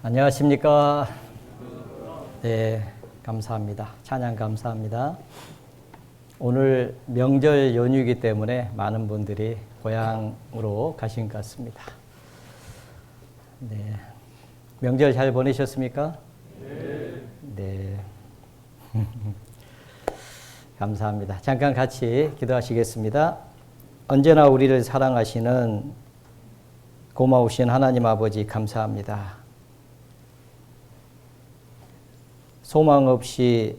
안녕하십니까. 네, 감사합니다. 찬양 감사합니다. 오늘 명절 연휴이기 때문에 많은 분들이 고향으로 가신 것 같습니다. 네, 명절 잘 보내셨습니까? 네. 감사합니다. 잠깐 같이 기도하시겠습니다. 언제나 우리를 사랑하시는 고마우신 하나님 아버지 감사합니다. 소망 없이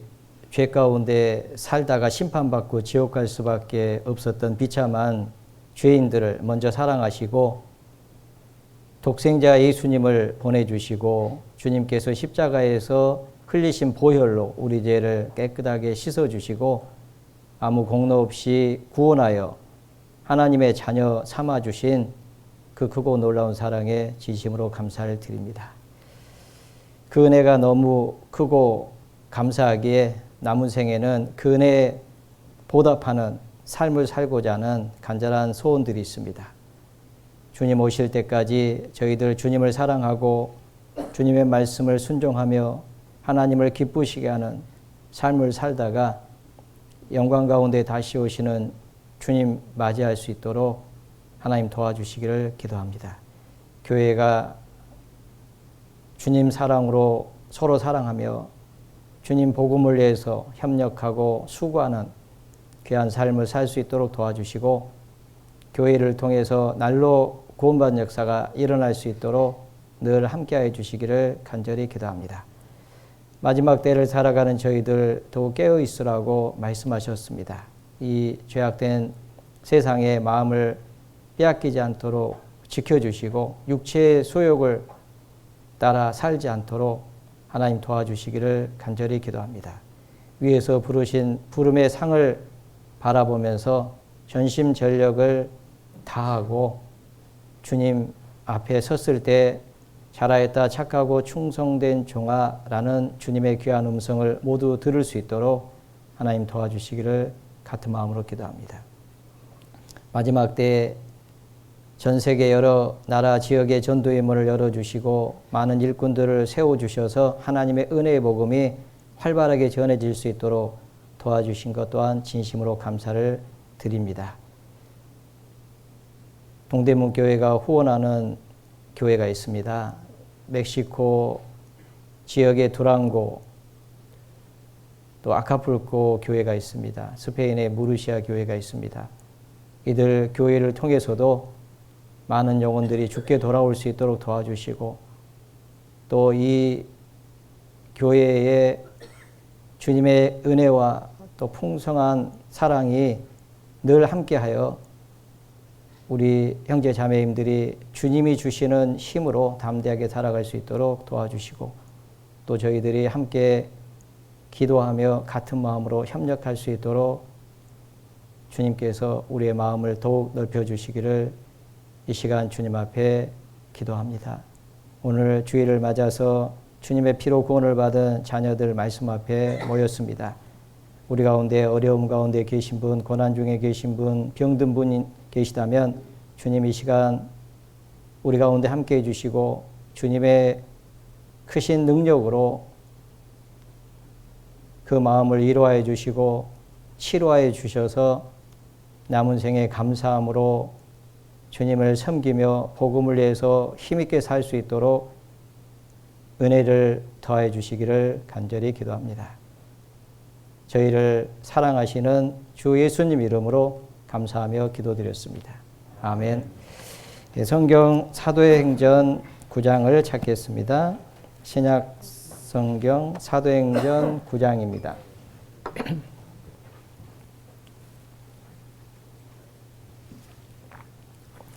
죄 가운데 살다가 심판받고 지옥 갈 수밖에 없었던 비참한 죄인들을 먼저 사랑하시고 독생자 예수님을 보내주시고 주님께서 십자가에서 흘리신 보혈로 우리 죄를 깨끗하게 씻어주시고 아무 공로 없이 구원하여 하나님의 자녀 삼아주신 그 크고 놀라운 사랑에 진심으로 감사를 드립니다. 그 은혜가 너무 크고 감사하기에 남은 생에는 그 은혜에 보답하는 삶을 살고자 하는 간절한 소원들이 있습니다. 주님 오실 때까지 저희들 주님을 사랑하고 주님의 말씀을 순종하며 하나님을 기쁘시게 하는 삶을 살다가 영광 가운데 다시 오시는 주님 맞이할 수 있도록 하나님 도와주시기를 기도합니다. 교회가 주님 사랑으로 서로 사랑하며 주님 복음을 위해서 협력하고 수고하는 귀한 삶을 살 수 있도록 도와주시고 교회를 통해서 날로 구원받는 역사가 일어날 수 있도록 늘 함께해 주시기를 간절히 기도합니다. 마지막 때를 살아가는 저희들 더욱 깨어 있으라고 말씀하셨습니다. 이 죄악된 세상의 마음을 빼앗기지 않도록 지켜주시고 육체의 소욕을 따라 살지 않도록 하나님 도와주시기를 간절히 기도합니다. 위에서 부르신 부름의 상을 바라보면서 전심전력을 다하고 주님 앞에 섰을 때 잘하였다 착하고 충성된 종아라는 주님의 귀한 음성을 모두 들을 수 있도록 하나님 도와주시기를 같은 마음으로 기도합니다. 마지막 때에 전 세계 여러 나라 지역의 전도의 문을 열어주시고 많은 일꾼들을 세워주셔서 하나님의 은혜의 복음이 활발하게 전해질 수 있도록 도와주신 것 또한 진심으로 감사를 드립니다. 동대문 교회가 후원하는 교회가 있습니다. 멕시코 지역의 두랑고 또 아카풀코 교회가 있습니다. 스페인의 무르시아 교회가 있습니다. 이들 교회를 통해서도 많은 영혼들이 주께 돌아올 수 있도록 도와주시고 또 이 교회에 주님의 은혜와 또 풍성한 사랑이 늘 함께하여 우리 형제 자매님들이 주님이 주시는 힘으로 담대하게 살아갈 수 있도록 도와주시고 또 저희들이 함께 기도하며 같은 마음으로 협력할 수 있도록 주님께서 우리의 마음을 더욱 넓혀주시기를 이 시간 주님 앞에 기도합니다. 오늘 주일을 맞아서 주님의 피로 구원을 받은 자녀들 말씀 앞에 모였습니다. 우리 가운데 어려움 가운데 계신 분, 고난 중에 계신 분, 병든 분이 계시다면 주님 이 시간 우리 가운데 함께 해주시고 주님의 크신 능력으로 그 마음을 이루어해 주시고 치료해 주셔서 남은 생에 감사함으로 주님을 섬기며 복음을 위해서 힘있게 살 수 있도록 은혜를 더해 주시기를 간절히 기도합니다. 저희를 사랑하시는 주 예수님 이름으로 감사하며 기도드렸습니다. 아멘. 성경 사도행전 9장을 찾겠습니다. 신약 성경 사도행전 9장입니다.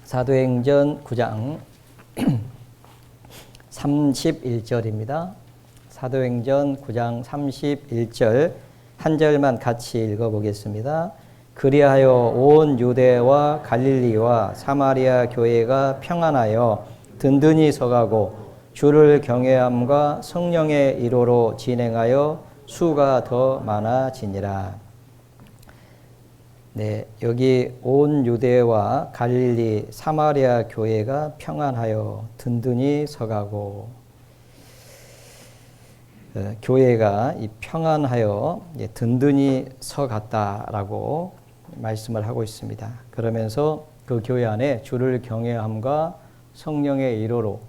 사도행전 9장 31절입니다. 사도행전 9장 31절 한 절만 같이 읽어보겠습니다. 그리하여 온 유대와 갈릴리와 사마리아 교회가 평안하여 든든히 서가고 주를 경외함과 성령의 이로로 진행하여 수가 더 많아지니라. 네, 여기 온 유대와 갈릴리, 사마리아 교회가 평안하여 든든히 서가고 교회가 이 평안하여 든든히 서갔다라고 말씀을 하고 있습니다. 그러면서 그 교회 안에 주를 경외함과 성령의 일호로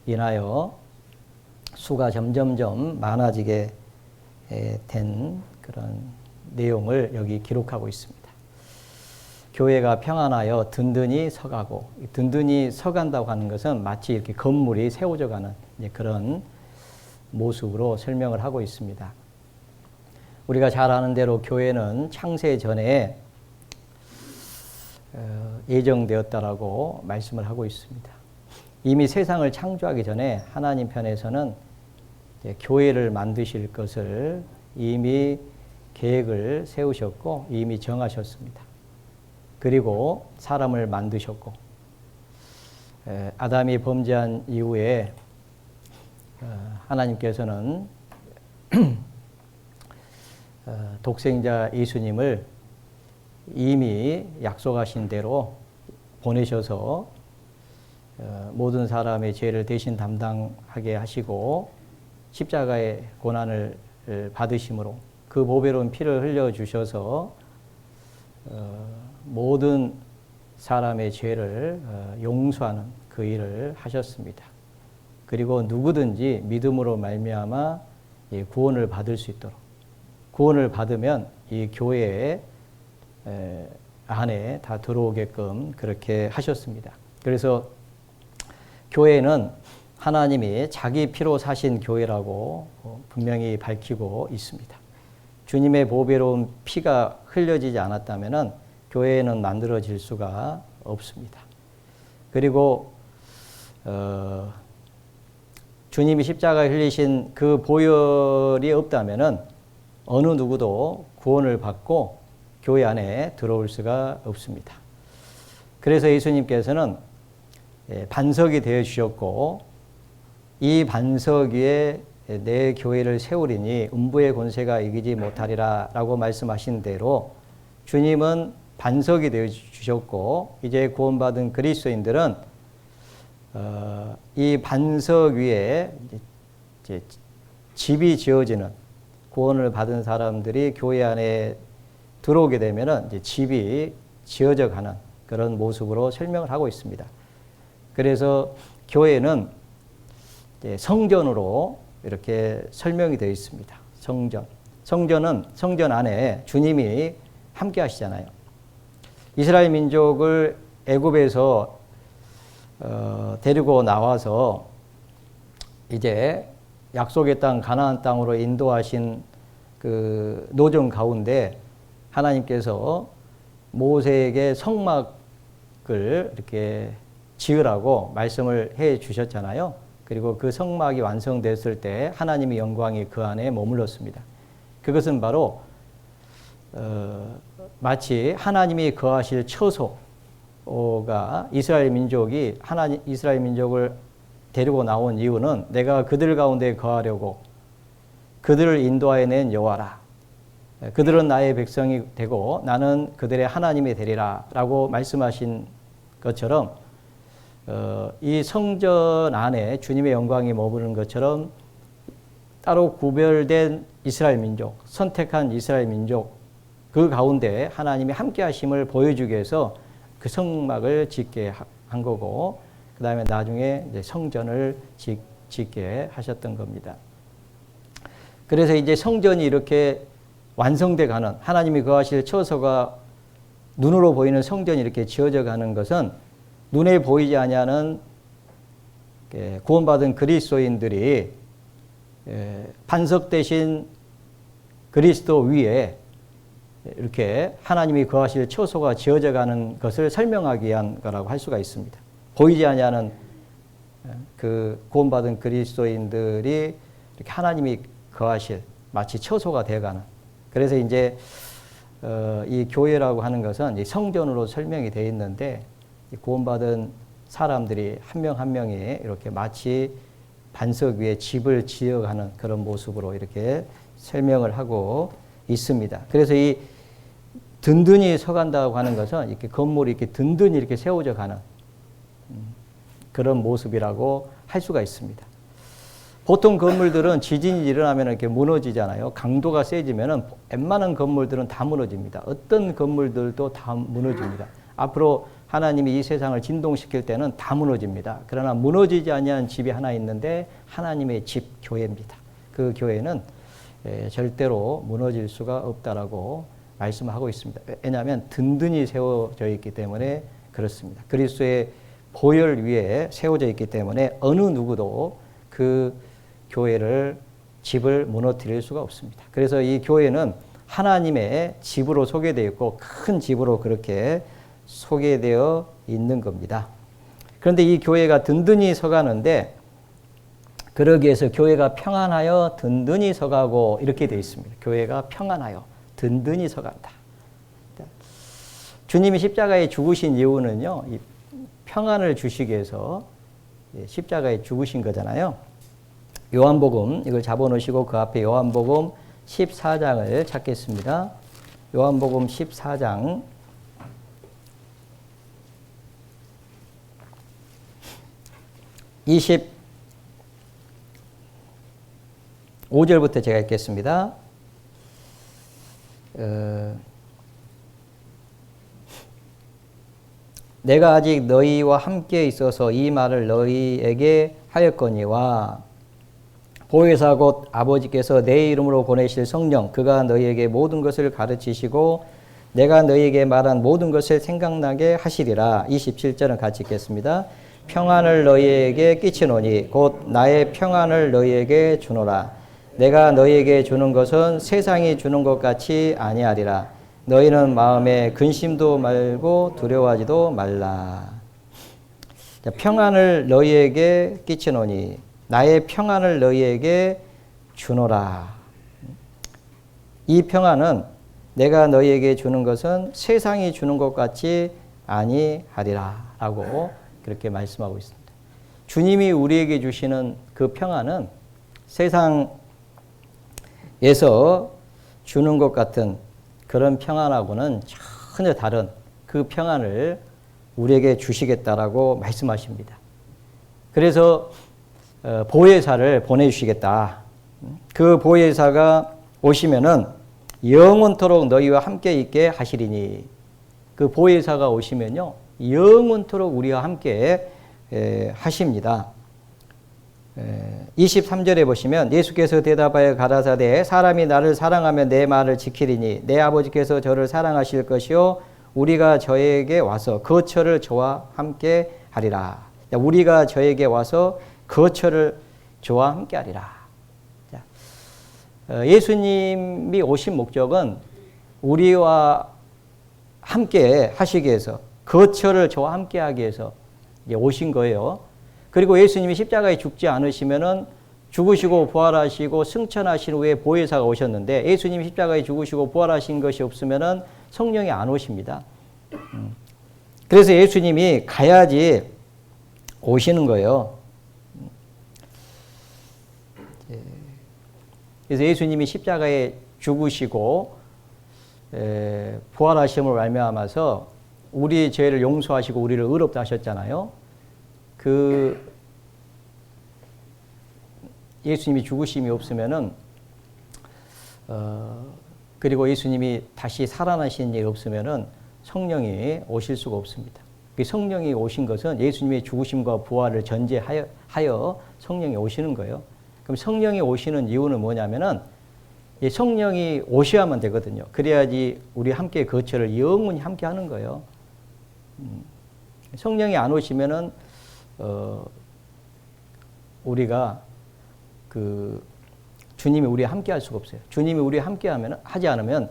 인하여 수가 점점점 많아지게 된 그런 내용을 여기 기록하고 있습니다. 교회가 평안하여 든든히 서가고, 든든히 서간다고 하는 것은 마치 이렇게 건물이 세워져 가는 그런 모습으로 설명을 하고 있습니다. 우리가 잘 아는 대로 교회는 창세 전에 예정되었다라고 말씀을 하고 있습니다. 이미 세상을 창조하기 전에 하나님 편에서는 교회를 만드실 것을 이미 계획을 세우셨고 이미 정하셨습니다. 그리고 사람을 만드셨고 아담이 범죄한 이후에 하나님께서는 독생자 예수님을 이미 약속하신 대로 보내셔서 모든 사람의 죄를 대신 담당하게 하시고 십자가의 고난을 받으심으로 그 보배로운 피를 흘려주셔서 모든 사람의 죄를 용서하는 그 일을 하셨습니다. 그리고 누구든지 믿음으로 말미암아 구원을 받을 수 있도록, 구원을 받으면 이 교회에 안에 다 들어오게끔 그렇게 하셨습니다. 그래서 교회는 하나님이 자기 피로 사신 교회라고 분명히 밝히고 있습니다. 주님의 보배로운 피가 흘려지지 않았다면 교회는 만들어질 수가 없습니다. 그리고 주님이 십자가에 흘리신 그 보혈이 없다면 어느 누구도 구원을 받고 교회 안에 들어올 수가 없습니다. 그래서 예수님께서는 반석이 되어 주셨고 이 반석 위에 내 교회를 세우리니 음부의 권세가 이기지 못하리라 라고 말씀하신 대로 주님은 반석이 되어 주셨고 이제 구원받은 그리스도인들은 이 반석 위에 이제 집이 지어지는, 구원을 받은 사람들이 교회 안에 들어오게 되면 이제 집이 지어져 가는 그런 모습으로 설명을 하고 있습니다. 그래서 교회는 성전으로 이렇게 설명이 되어 있습니다. 성전은 성전 안에 주님이 함께 하시잖아요. 이스라엘 민족을 애굽에서 데리고 나와서 이제 약속의 땅 가나안 땅으로 인도하신 그 노정 가운데 하나님께서 모세에게 성막을 이렇게 지으라고 말씀을 해 주셨잖아요. 그리고 그 성막이 완성됐을 때 하나님의 영광이 그 안에 머물렀습니다. 그것은 바로 마치 하나님이 거하실 처소가 이스라엘 민족이 이스라엘 민족을 데리고 나온 이유는 내가 그들 가운데 거하려고 그들을 인도하여 낸 여호와라. 그들은 나의 백성이 되고 나는 그들의 하나님이 되리라 라고 말씀하신 것처럼 이 성전 안에 주님의 영광이 머무르는 것처럼 따로 구별된 이스라엘 민족, 선택한 이스라엘 민족 그 가운데 하나님이 함께 하심을 보여주기 위해서 그 성막을 짓게 한 거고 그 다음에 나중에 이제 성전을 짓게 하셨던 겁니다. 그래서 이제 성전이 이렇게 완성돼 가는, 하나님이 거하실 처소가 눈으로 보이는 성전이 이렇게 지어져 가는 것은 눈에 보이지 아니하는 구원받은 그리스도인들이 반석 대신 그리스도 위에 이렇게 하나님이 거하실 처소가 지어져 가는 것을 설명하기 위한 거라고 할 수가 있습니다. 보이지 아니하는 그 구원받은 그리스도인들이 이렇게 하나님이 거하실 마치 처소가 되어가는. 그래서 이제 이 교회라고 하는 것은 성전으로 설명이 되어 있는데 구원받은 사람들이 한 명 한 명이 이렇게 마치 반석 위에 집을 지어가는 그런 모습으로 이렇게 설명을 하고 있습니다. 그래서 이 든든히 서간다고 하는 것은 이렇게 건물이 이렇게 든든히 이렇게 세워져 가는 그런 모습이라고 할 수가 있습니다. 보통 건물들은 지진이 일어나면 이렇게 무너지잖아요. 강도가 세지면은 웬만한 건물들은 다 무너집니다. 어떤 건물들도 다 무너집니다. 앞으로 하나님이 이 세상을 진동시킬 때는 다 무너집니다. 그러나 무너지지 아니한 집이 하나 있는데 하나님의 집 교회입니다. 그 교회는 절대로 무너질 수가 없다라고 말씀하고 있습니다. 왜냐하면 든든히 세워져 있기 때문에 그렇습니다. 그리스도의 보혈 위에 세워져 있기 때문에 어느 누구도 그 교회를 집을 무너뜨릴 수가 없습니다. 그래서 이 교회는 하나님의 집으로 소개되어 있고 큰 집으로 그렇게 소개되어 있는 겁니다. 그런데 이 교회가 든든히 서가는데 그러기 위해서 교회가 평안하여 든든히 서가고 이렇게 되어 있습니다. 교회가 평안하여 든든히 서간다. 주님이 십자가에 죽으신 이유는요, 이 평안을 주시기 위해서 십자가에 죽으신 거잖아요. 요한복음 이걸 잡아놓으시고 그 앞에 요한복음 14장을 찾겠습니다. 요한복음 14장 25절부터 제가 읽겠습니다. 내가 아직 너희와 함께 있어서 이 말을 너희에게 하였거니와 보혜사 곧 아버지께서 내 이름으로 보내실 성령 그가 너희에게 모든 것을 가르치시고 내가 너희에게 말한 모든 것을 생각나게 하시리라. 27절은 같이 읽겠습니다. 평안을 너희에게 끼치노니 곧 나의 평안을 너희에게 주노라. 내가 너희에게 주는 것은 세상이 주는 것 같이 아니하리라. 너희는 마음에 근심도 말고 두려워하지도 말라. 평안을 너희에게 끼치노니 나의 평안을 너희에게 주노라. 이 평안은 내가 너희에게 주는 것은 세상이 주는 것 같이 아니하리라 라고 그렇게 말씀하고 있습니다. 주님이 우리에게 주시는 그 평안은 세상에서 주는 것 같은 그런 평안하고는 전혀 다른 그 평안을 우리에게 주시겠다라고 말씀하십니다. 그래서 보혜사를 보내주시겠다. 그 보혜사가 오시면은 영원토록 너희와 함께 있게 하시리니 그 보혜사가 오시면요 영원토록 우리와 함께 하십니다. 23절에 보시면 예수께서 대답하여 가라사대 사람이 나를 사랑하면 내 말을 지키리니 내 아버지께서 저를 사랑하실 것이요 우리가 저에게 와서 거처를 저와 함께 하리라. 우리가 저에게 와서 거처를 저와 함께 하리라. 예수님이 오신 목적은 우리와 함께 하시기 위해서 거처를 저와 함께 하기 위해서 오신 거예요. 그리고 예수님이 십자가에 죽지 않으시면은 죽으시고 부활하시고 승천하신 후에 보혜사가 오셨는데 예수님이 십자가에 죽으시고 부활하신 것이 없으면은 성령이 안 오십니다. 그래서 예수님이 가야지 오시는 거예요. 그래서 예수님이 십자가에 죽으시고 부활하심을 말미암아서 우리 죄를 용서하시고 우리를 의롭다 하셨잖아요. 그 예수님이 죽으심이 없으면은 그리고 예수님이 다시 살아나신 일이 없으면은 성령이 오실 수가 없습니다. 그 성령이 오신 것은 예수님의 죽으심과 부활을 전제하여 성령이 오시는 거예요. 그럼 성령이 오시는 이유는 뭐냐면은 성령이 오셔야만 되거든요. 그래야지 우리 함께 거처를 영원히 함께 하는 거예요. 성령이 안 오시면은 우리가 그 주님이 우리와 함께 할 수가 없어요. 주님이 우리와 함께 하지 않으면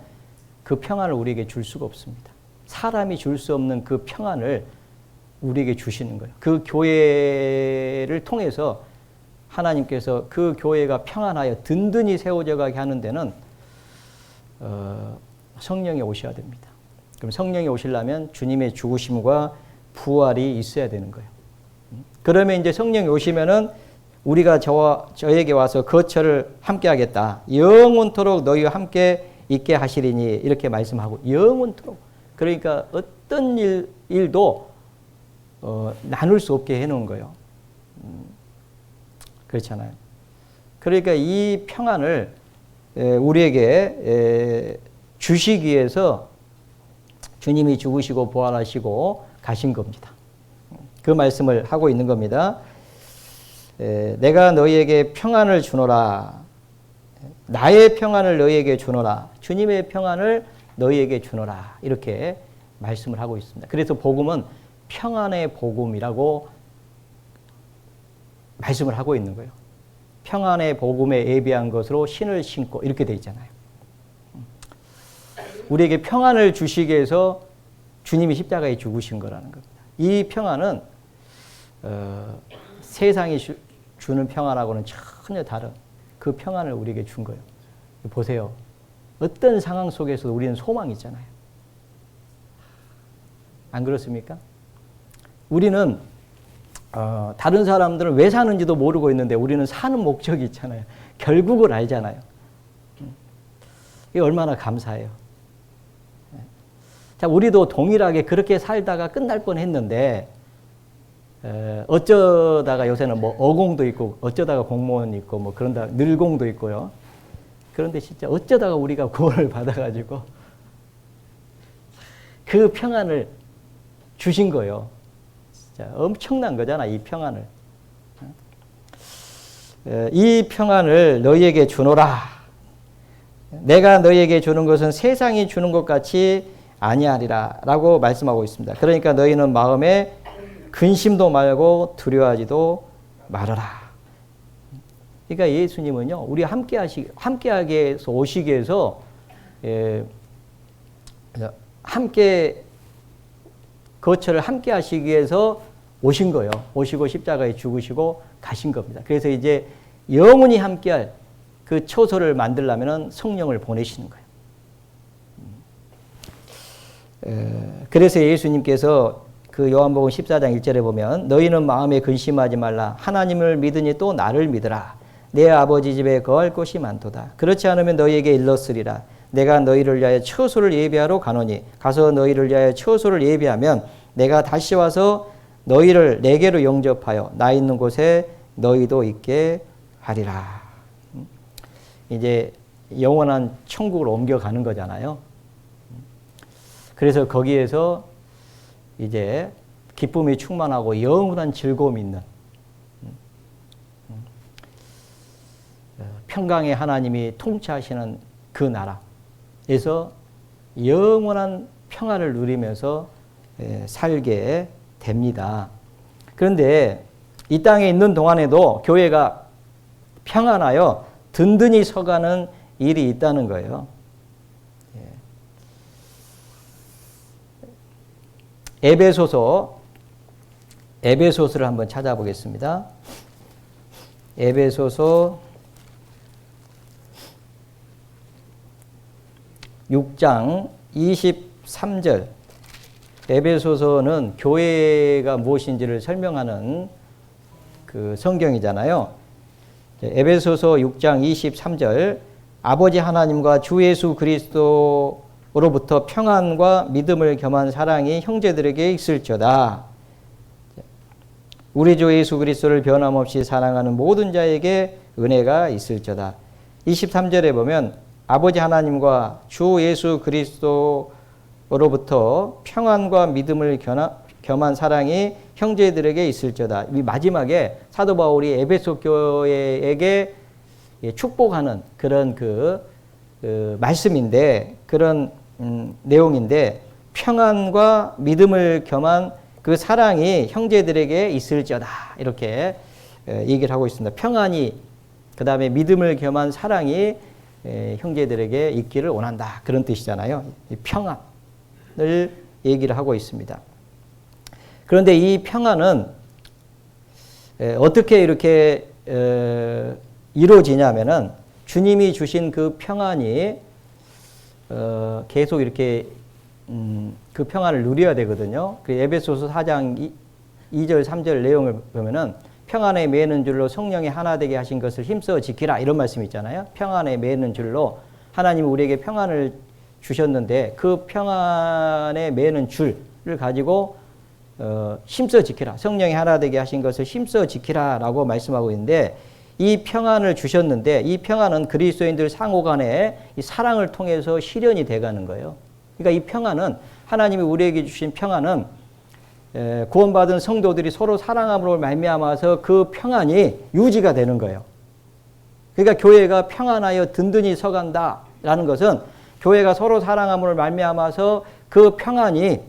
그 평안을 우리에게 줄 수가 없습니다. 사람이 줄 수 없는 그 평안을 우리에게 주시는 거예요. 그 교회를 통해서 하나님께서 그 교회가 평안하여 든든히 세워져 가게 하는 데는 성령이 오셔야 됩니다. 그럼 성령이 오시려면 주님의 죽으심과 부활이 있어야 되는 거예요. 그러면 이제 성령이 오시면은 우리가 저에게 와서 거처를 함께 하겠다. 영원토록 너희와 함께 있게 하시리니 이렇게 말씀하고 영원토록. 그러니까 어떤 일도 나눌 수 없게 해놓은 거예요. 그렇잖아요. 그러니까 이 평안을 우리에게 주시기 위해서 주님이 죽으시고 부활하시고 가신 겁니다. 그 말씀을 하고 있는 겁니다. 내가 너희에게 평안을 주노라. 나의 평안을 너희에게 주노라. 주님의 평안을 너희에게 주노라. 이렇게 말씀을 하고 있습니다. 그래서 복음은 평안의 복음이라고 말씀을 하고 있는 거예요. 평안의 복음에 예비한 것으로 신을 신고 이렇게 되어 있잖아요. 우리에게 평안을 주시기 위해서 주님이 십자가에 죽으신 거라는 겁니다. 이 평안은 세상이 주는 평안하고는 전혀 다른 그 평안을 우리에게 준 거예요. 보세요. 어떤 상황 속에서도 우리는 소망이 있잖아요. 안 그렇습니까? 우리는 다른 사람들은 왜 사는지도 모르고 있는데 우리는 사는 목적이 있잖아요. 결국을 알잖아요. 이게 얼마나 감사해요. 자, 우리도 동일하게 그렇게 살다가 끝날 뻔했는데 어쩌다가 요새는 뭐 어공도 있고 어쩌다가 공무원 있고 뭐 그런다 늘공도 있고요. 그런데 진짜 어쩌다가 우리가 구원을 받아가지고 그 평안을 주신 거예요. 진짜 엄청난 거잖아, 이 평안을. 이 평안을 너희에게 주노라. 내가 너희에게 주는 것은 세상이 주는 것 같이 아니하리라 라고 말씀하고 있습니다. 그러니까 너희는 마음에 근심도 말고 두려워하지도 말아라. 그러니까 예수님은요, 우리 함께하게 해서 오시기 위해서 함께 거처를 함께 하시기 위해서 오신 거예요. 오시고 십자가에 죽으시고 가신 겁니다. 그래서 이제 영원히 함께할 그 초소를 만들려면 성령을 보내시는 거예요. 그래서 예수님께서 그 요한복음 14장 1절에 보면 너희는 마음에 근심하지 말라. 하나님을 믿으니 또 나를 믿으라. 내 아버지 집에 거할 곳이 많도다. 그렇지 않으면 너희에게 일렀으리라. 내가 너희를 위하여 처소를 예비하러 가노니 가서 너희를 위하여 처소를 예비하면 내가 다시 와서 너희를 내게로 영접하여 나 있는 곳에 너희도 있게 하리라. 이제 영원한 천국으로 옮겨가는 거잖아요. 그래서 거기에서 이제 기쁨이 충만하고 영원한 즐거움이 있는 평강의 하나님이 통치하시는 그 나라에서 영원한 평안을 누리면서 살게 됩니다. 그런데 이 땅에 있는 동안에도 교회가 평안하여 든든히 서가는 일이 있다는 거예요. 에베소서를 한번 찾아보겠습니다. 에베소서 6장 23절. 에베소서는 교회가 무엇인지를 설명하는 그 성경이잖아요. 에베소서 6장 23절. 아버지 하나님과 주 예수 그리스도로부터 평안과 믿음을 겸한 사랑이 형제들에게 있을지어다. 우리 주 예수 그리스도를 변함없이 사랑하는 모든 자에게 은혜가 있을지어다. 23절에 보면 아버지 하나님과 주 예수 그리스도로부터 평안과 믿음을 겸한 사랑이 형제들에게 있을지어다. 이 마지막에 사도 바울이 에베소 교회에게 축복하는 그런 그 말씀인데, 그런 내용인데, 평안과 믿음을 겸한 그 사랑이 형제들에게 있을지어다. 이렇게 얘기를 하고 있습니다. 평안이, 그 다음에 믿음을 겸한 사랑이 형제들에게 있기를 원한다. 그런 뜻이잖아요. 이 평안을 얘기를 하고 있습니다. 그런데 이 평안은 어떻게 이렇게 이루어지냐면은 주님이 주신 그 평안이 계속 이렇게 그 평안을 누려야 되거든요. 그 에베소서 4장 2절 3절 내용을 보면은 평안에 매는 줄로 성령이 하나 되게 하신 것을 힘써 지키라, 이런 말씀이 있잖아요. 평안에 매는 줄로 하나님이 우리에게 평안을 주셨는데 그 평안에 매는 줄을 가지고 힘써 지키라, 성령이 하나 되게 하신 것을 힘써 지키라 라고 말씀하고 있는데, 이 평안을 주셨는데 이 평안은 그리스도인들 상호 간의 이 사랑을 통해서 실현이 돼가는 거예요. 그러니까 이 평안은 하나님이 우리에게 주신 평안은 구원받은 성도들이 서로 사랑함으로 말미암아서 그 평안이 유지가 되는 거예요. 그러니까 교회가 평안하여 든든히 서간다라는 것은 교회가 서로 사랑함으로 말미암아서 그 평안이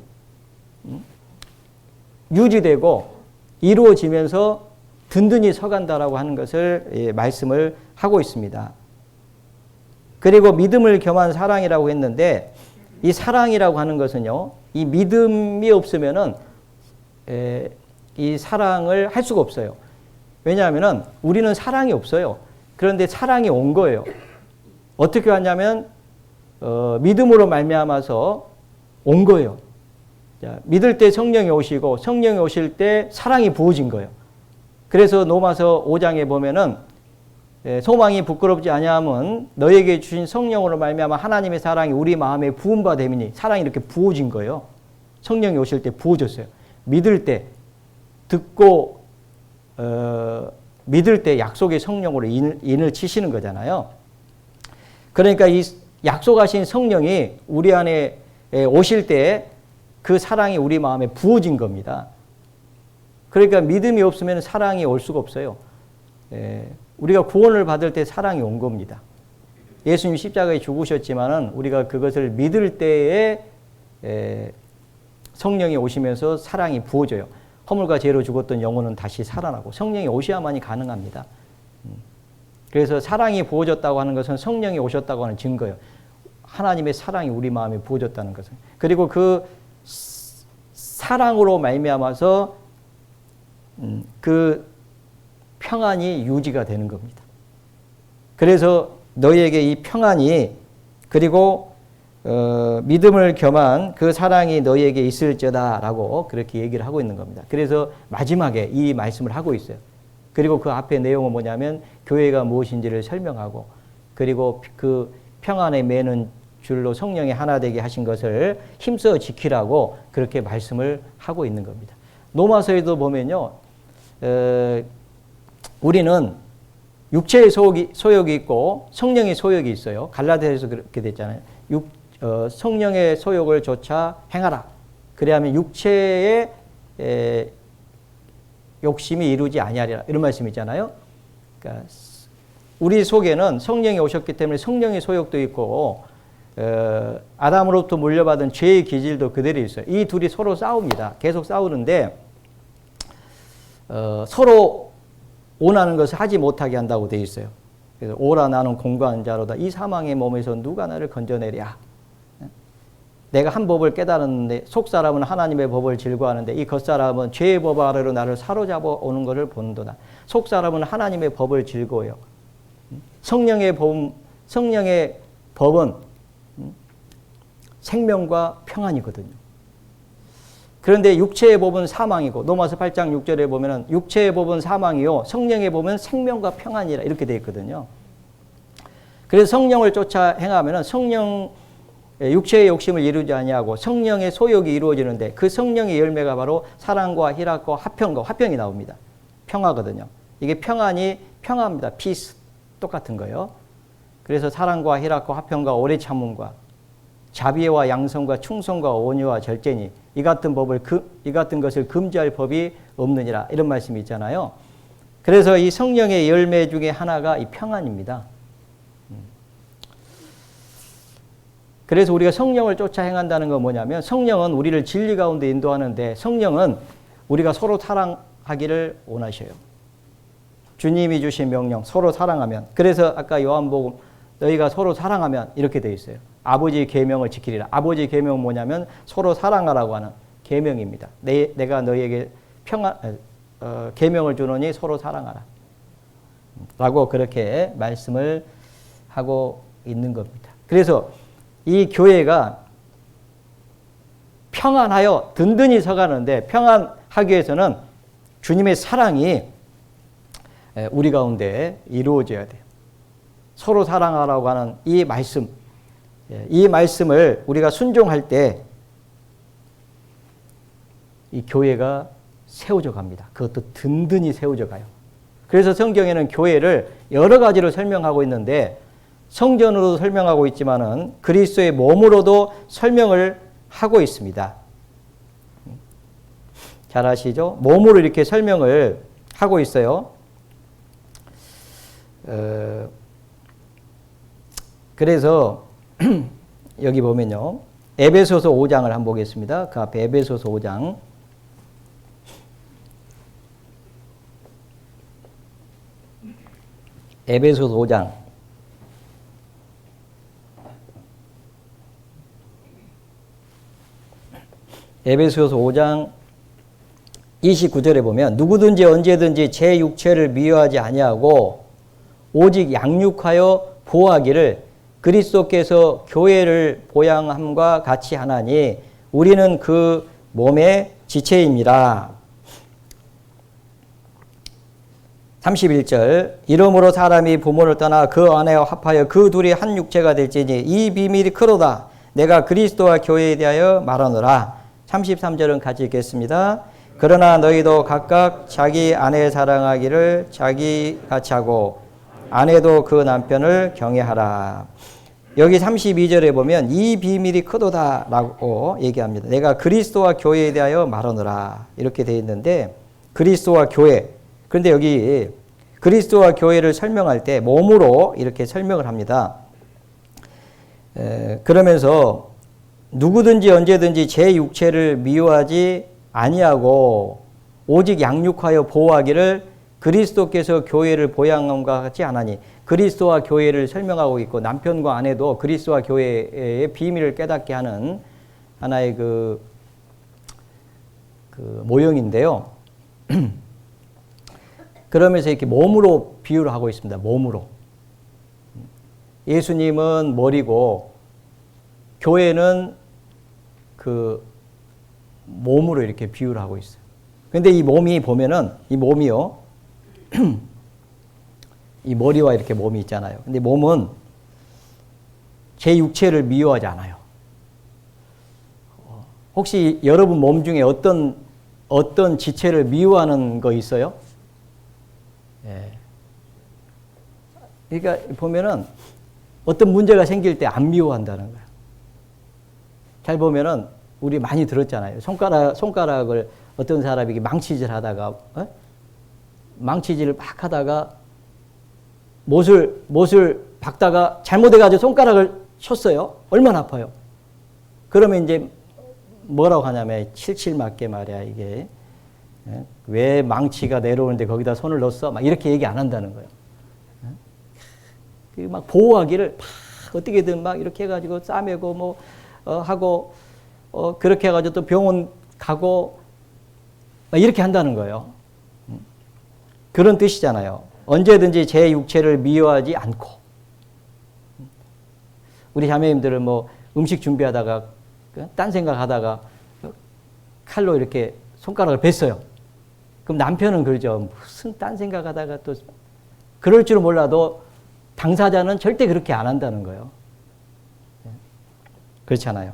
유지되고 이루어지면서 든든히 서간다라고 하는 것을 말씀을 하고 있습니다. 그리고 믿음을 겸한 사랑이라고 했는데 이 사랑이라고 하는 것은요, 이 믿음이 없으면은 이 사랑을 할 수가 없어요. 왜냐하면은 우리는 사랑이 없어요. 그런데 사랑이 온 거예요. 어떻게 왔냐면 믿음으로 말미암아서 온 거예요. 자, 믿을 때 성령이 오시고 성령이 오실 때 사랑이 부어진 거예요. 그래서 로마서 5장에 보면은 소망이 부끄럽지 아니함은 너에게 주신 성령으로 말미암아 하나님의 사랑이 우리 마음에 부은 바 됨이니 사랑이 이렇게 부어진 거예요. 성령이 오실 때 부어졌어요. 믿을 때 듣고 믿을 때 약속의 성령으로 인을 치시는 거잖아요. 그러니까 이 약속하신 성령이 우리 안에 오실 때 그 사랑이 우리 마음에 부어진 겁니다. 그러니까 믿음이 없으면 사랑이 올 수가 없어요. 우리가 구원을 받을 때 사랑이 온 겁니다. 예수님이 십자가에 죽으셨지만은 우리가 그것을 믿을 때에 성령이 오시면서 사랑이 부어져요. 허물과 죄로 죽었던 영혼은 다시 살아나고 성령이 오셔야만이 가능합니다. 그래서 사랑이 부어졌다고 하는 것은 성령이 오셨다고 하는 증거예요. 하나님의 사랑이 우리 마음에 부어졌다는 것은. 그리고 그 사랑으로 말미암아서 그 평안이 유지가 되는 겁니다. 그래서 너희에게 이 평안이 그리고 믿음을 겸한 그 사랑이 너희에게 있을지어다라고 그렇게 얘기를 하고 있는 겁니다. 그래서 마지막에 이 말씀을 하고 있어요. 그리고 그 앞에 내용은 뭐냐면 교회가 무엇인지를 설명하고 그리고 그 평안에 매는 줄로 성령이 하나 되게 하신 것을 힘써 지키라고 그렇게 말씀을 하고 있는 겁니다. 로마서에도 보면요. 우리는 육체의 소욕이 있고 성령의 소욕이 있어요. 갈라디아에서 그렇게 됐잖아요. 성령의 소욕을 조차 행하라. 그래야면 육체의 욕심이 이루지 아니하리라. 이런 말씀이 있잖아요. 그러니까 우리 속에는 성령이 오셨기 때문에 성령의 소욕도 있고 아담으로부터 물려받은 죄의 기질도 그대로 있어요. 이 둘이 서로 싸웁니다. 계속 싸우는데 서로 원하는 것을 하지 못하게 한다고 되어 있어요. 그래서 오라 나는 공고한 자로다. 이 사망의 몸에서 누가 나를 건져내랴. 내가 한 법을 깨달았는데 속사람은 하나님의 법을 즐거워하는데 이 겉사람은 죄의 법 아래로 나를 사로잡아 오는 것을 본도다. 속사람은 하나님의 법을 즐거워해요. 성령의 법은 생명과 평안이거든요. 그런데 육체의 법은 사망이고 로마서 8장 6절에 보면은 육체의 법은 사망이요 성령의 법은 생명과 평안이라 이렇게 되어 있거든요. 그래서 성령을 쫓아 행하면은 육체의 욕심을 이루지 아니하고 성령의 소욕이 이루어지는데 그 성령의 열매가 바로 사랑과 희락과 화평이 나옵니다. 평화거든요. 이게 평화입니다. 피스 똑같은 거예요. 그래서 사랑과 희락과 화평과 오래 참음과 자비와 양성과 충성과 온유와 절제니 이 같은 것을 금지할 법이 없느니라 이런 말씀이 있잖아요. 그래서 이 성령의 열매 중에 하나가 이 평안입니다. 그래서 우리가 성령을 쫓아 행한다는 건 뭐냐면 성령은 우리를 진리 가운데 인도하는데 성령은 우리가 서로 사랑하기를 원하셔요. 주님이 주신 명령 서로 사랑하면 그래서 아까 요한복음 너희가 서로 사랑하면 이렇게 되어 있어요. 아버지의 계명을 지키리라. 아버지의 계명은 뭐냐면 서로 사랑하라고 하는 계명입니다. 내가 너희에게 계명을 주노니 서로 사랑하라. 라고 그렇게 말씀을 하고 있는 겁니다. 그래서 이 교회가 평안하여 든든히 서가는데 평안하기 위해서는 주님의 사랑이 우리 가운데 이루어져야 돼요. 서로 사랑하라고 하는 이 말씀을 우리가 순종할 때 이 교회가 세워져 갑니다. 그것도 든든히 세워져 가요. 그래서 성경에는 교회를 여러 가지로 설명하고 있는데 성전으로도 설명하고 있지만은 그리스도의 몸으로도 설명을 하고 있습니다. 잘 아시죠? 몸으로 이렇게 설명을 하고 있어요. 그래서 여기 보면요. 에베소서 5장을 한번 보겠습니다. 그 앞에 에베소서 5장. 에베소서 5장. 에베소서 5장 29절에 보면 누구든지 언제든지 제 육체를 미워하지 아니하고 오직 양육하여 보호하기를 그리스도께서 교회를 보양함과 같이 하나니 우리는 그 몸의 지체입니다. 31절 이러므로 사람이 부모를 떠나 그 아내와 합하여 그 둘이 한 육체가 될지니 이 비밀이 크로다. 내가 그리스도와 교회에 대하여 말하노라. 33절은 같이 읽겠습니다. 그러나 너희도 각각 자기 아내 사랑하기를 자기같이 하고 아내도 그 남편을 경외하라. 여기 32절에 보면 이 비밀이 크도다 라고 얘기합니다. 내가 그리스도와 교회에 대하여 말하노라 이렇게 되어 있는데 그리스도와 교회, 그런데 여기 그리스도와 교회를 설명할 때 몸으로 이렇게 설명을 합니다. 그러면서 누구든지 언제든지 제 육체를 미워하지 아니하고 오직 양육하여 보호하기를 그리스도께서 교회를 보양함과 같이 하나니 그리스도와 교회를 설명하고 있고 남편과 아내도 그리스도와 교회의 비밀을 깨닫게 하는 하나의 그 모형인데요. 그러면서 이렇게 몸으로 비유를 하고 있습니다. 몸으로. 예수님은 머리고 교회는 그 몸으로 이렇게 비유를 하고 있어요. 근데 이 몸이 보면은 이 몸이요. 이 머리와 이렇게 몸이 있잖아요. 근데 몸은 제 육체를 미워하지 않아요. 혹시 여러분 몸 중에 어떤 지체를 미워하는 거 있어요? 예. 그러니까 보면은 어떤 문제가 생길 때 안 미워한다는 거예요. 잘 보면은 우리 많이 들었잖아요. 손가락을 어떤 사람이 망치질 하다가 망치질을 막 하다가 못을 박다가 잘못해가지고 손가락을 쳤어요. 얼마나 아파요. 그러면 이제 뭐라고 하냐면 칠칠 맞게 말이야 이게. 왜 망치가 내려오는데 거기다 손을 넣었어? 막 이렇게 얘기 안 한다는 거예요. 막 보호하기를 막 어떻게든 막 이렇게 해가지고 싸매고 뭐 하고 그렇게 해가지고 또 병원 가고 막 이렇게 한다는 거예요. 그런 뜻이잖아요. 언제든지 제 육체를 미워하지 않고. 우리 자매님들은 뭐 음식 준비하다가 딴 생각하다가 칼로 이렇게 손가락을 뱄어요. 그럼 남편은 그러죠. 무슨 딴 생각하다가 또 그럴 줄은 몰라도 당사자는 절대 그렇게 안 한다는 거예요. 그렇잖아요.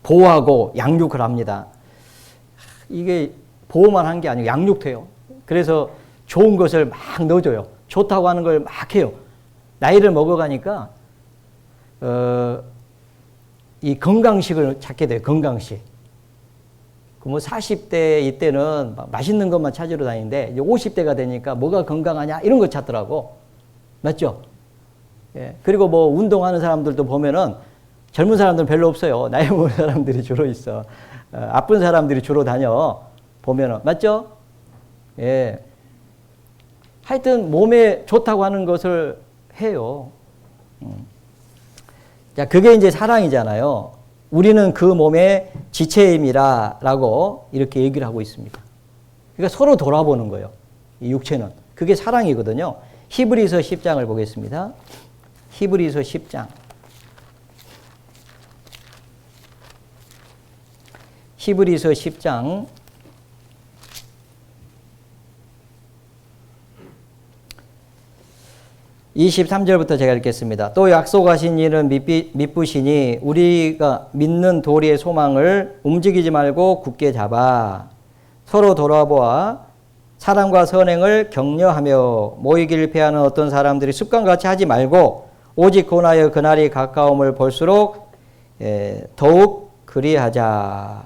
보호하고 양육을 합니다. 이게 보호만 한 게 아니고 양육도 해요. 그래서 좋은 것을 막 넣어줘요. 좋다고 하는 걸 막 해요. 나이를 먹어가니까 이 건강식을 찾게 돼요. 건강식. 뭐 40대 이때는 맛있는 것만 찾으러 다니는데 이제 50대가 되니까 뭐가 건강하냐 이런 거 찾더라고. 맞죠? 예. 그리고 뭐 운동하는 사람들도 보면은 젊은 사람들은 별로 없어요. 나이 먹은 사람들이 주로 있어. 아픈 사람들이 주로 다녀. 보면은. 맞죠? 예. 하여튼 몸에 좋다고 하는 것을 해요. 자, 그게 이제 사랑이잖아요. 우리는 그 몸의 지체임이라 라고 이렇게 얘기를 하고 있습니다. 그러니까 서로 돌아보는 거예요. 이 육체는. 그게 사랑이거든요. 히브리서 10장을 보겠습니다. 히브리서 10장. 히브리서 10장 23절부터 제가 읽겠습니다. 또 약속하신 이는 미쁘시니 우리가 믿는 도리의 소망을 움직이지 말고 굳게 잡아 서로 돌아보아 사랑과 선행을 격려하며 모이기를 피하는 어떤 사람들이 습관같이 하지 말고 오직 권하여 그날이 가까움을 볼수록 더욱 그리하자.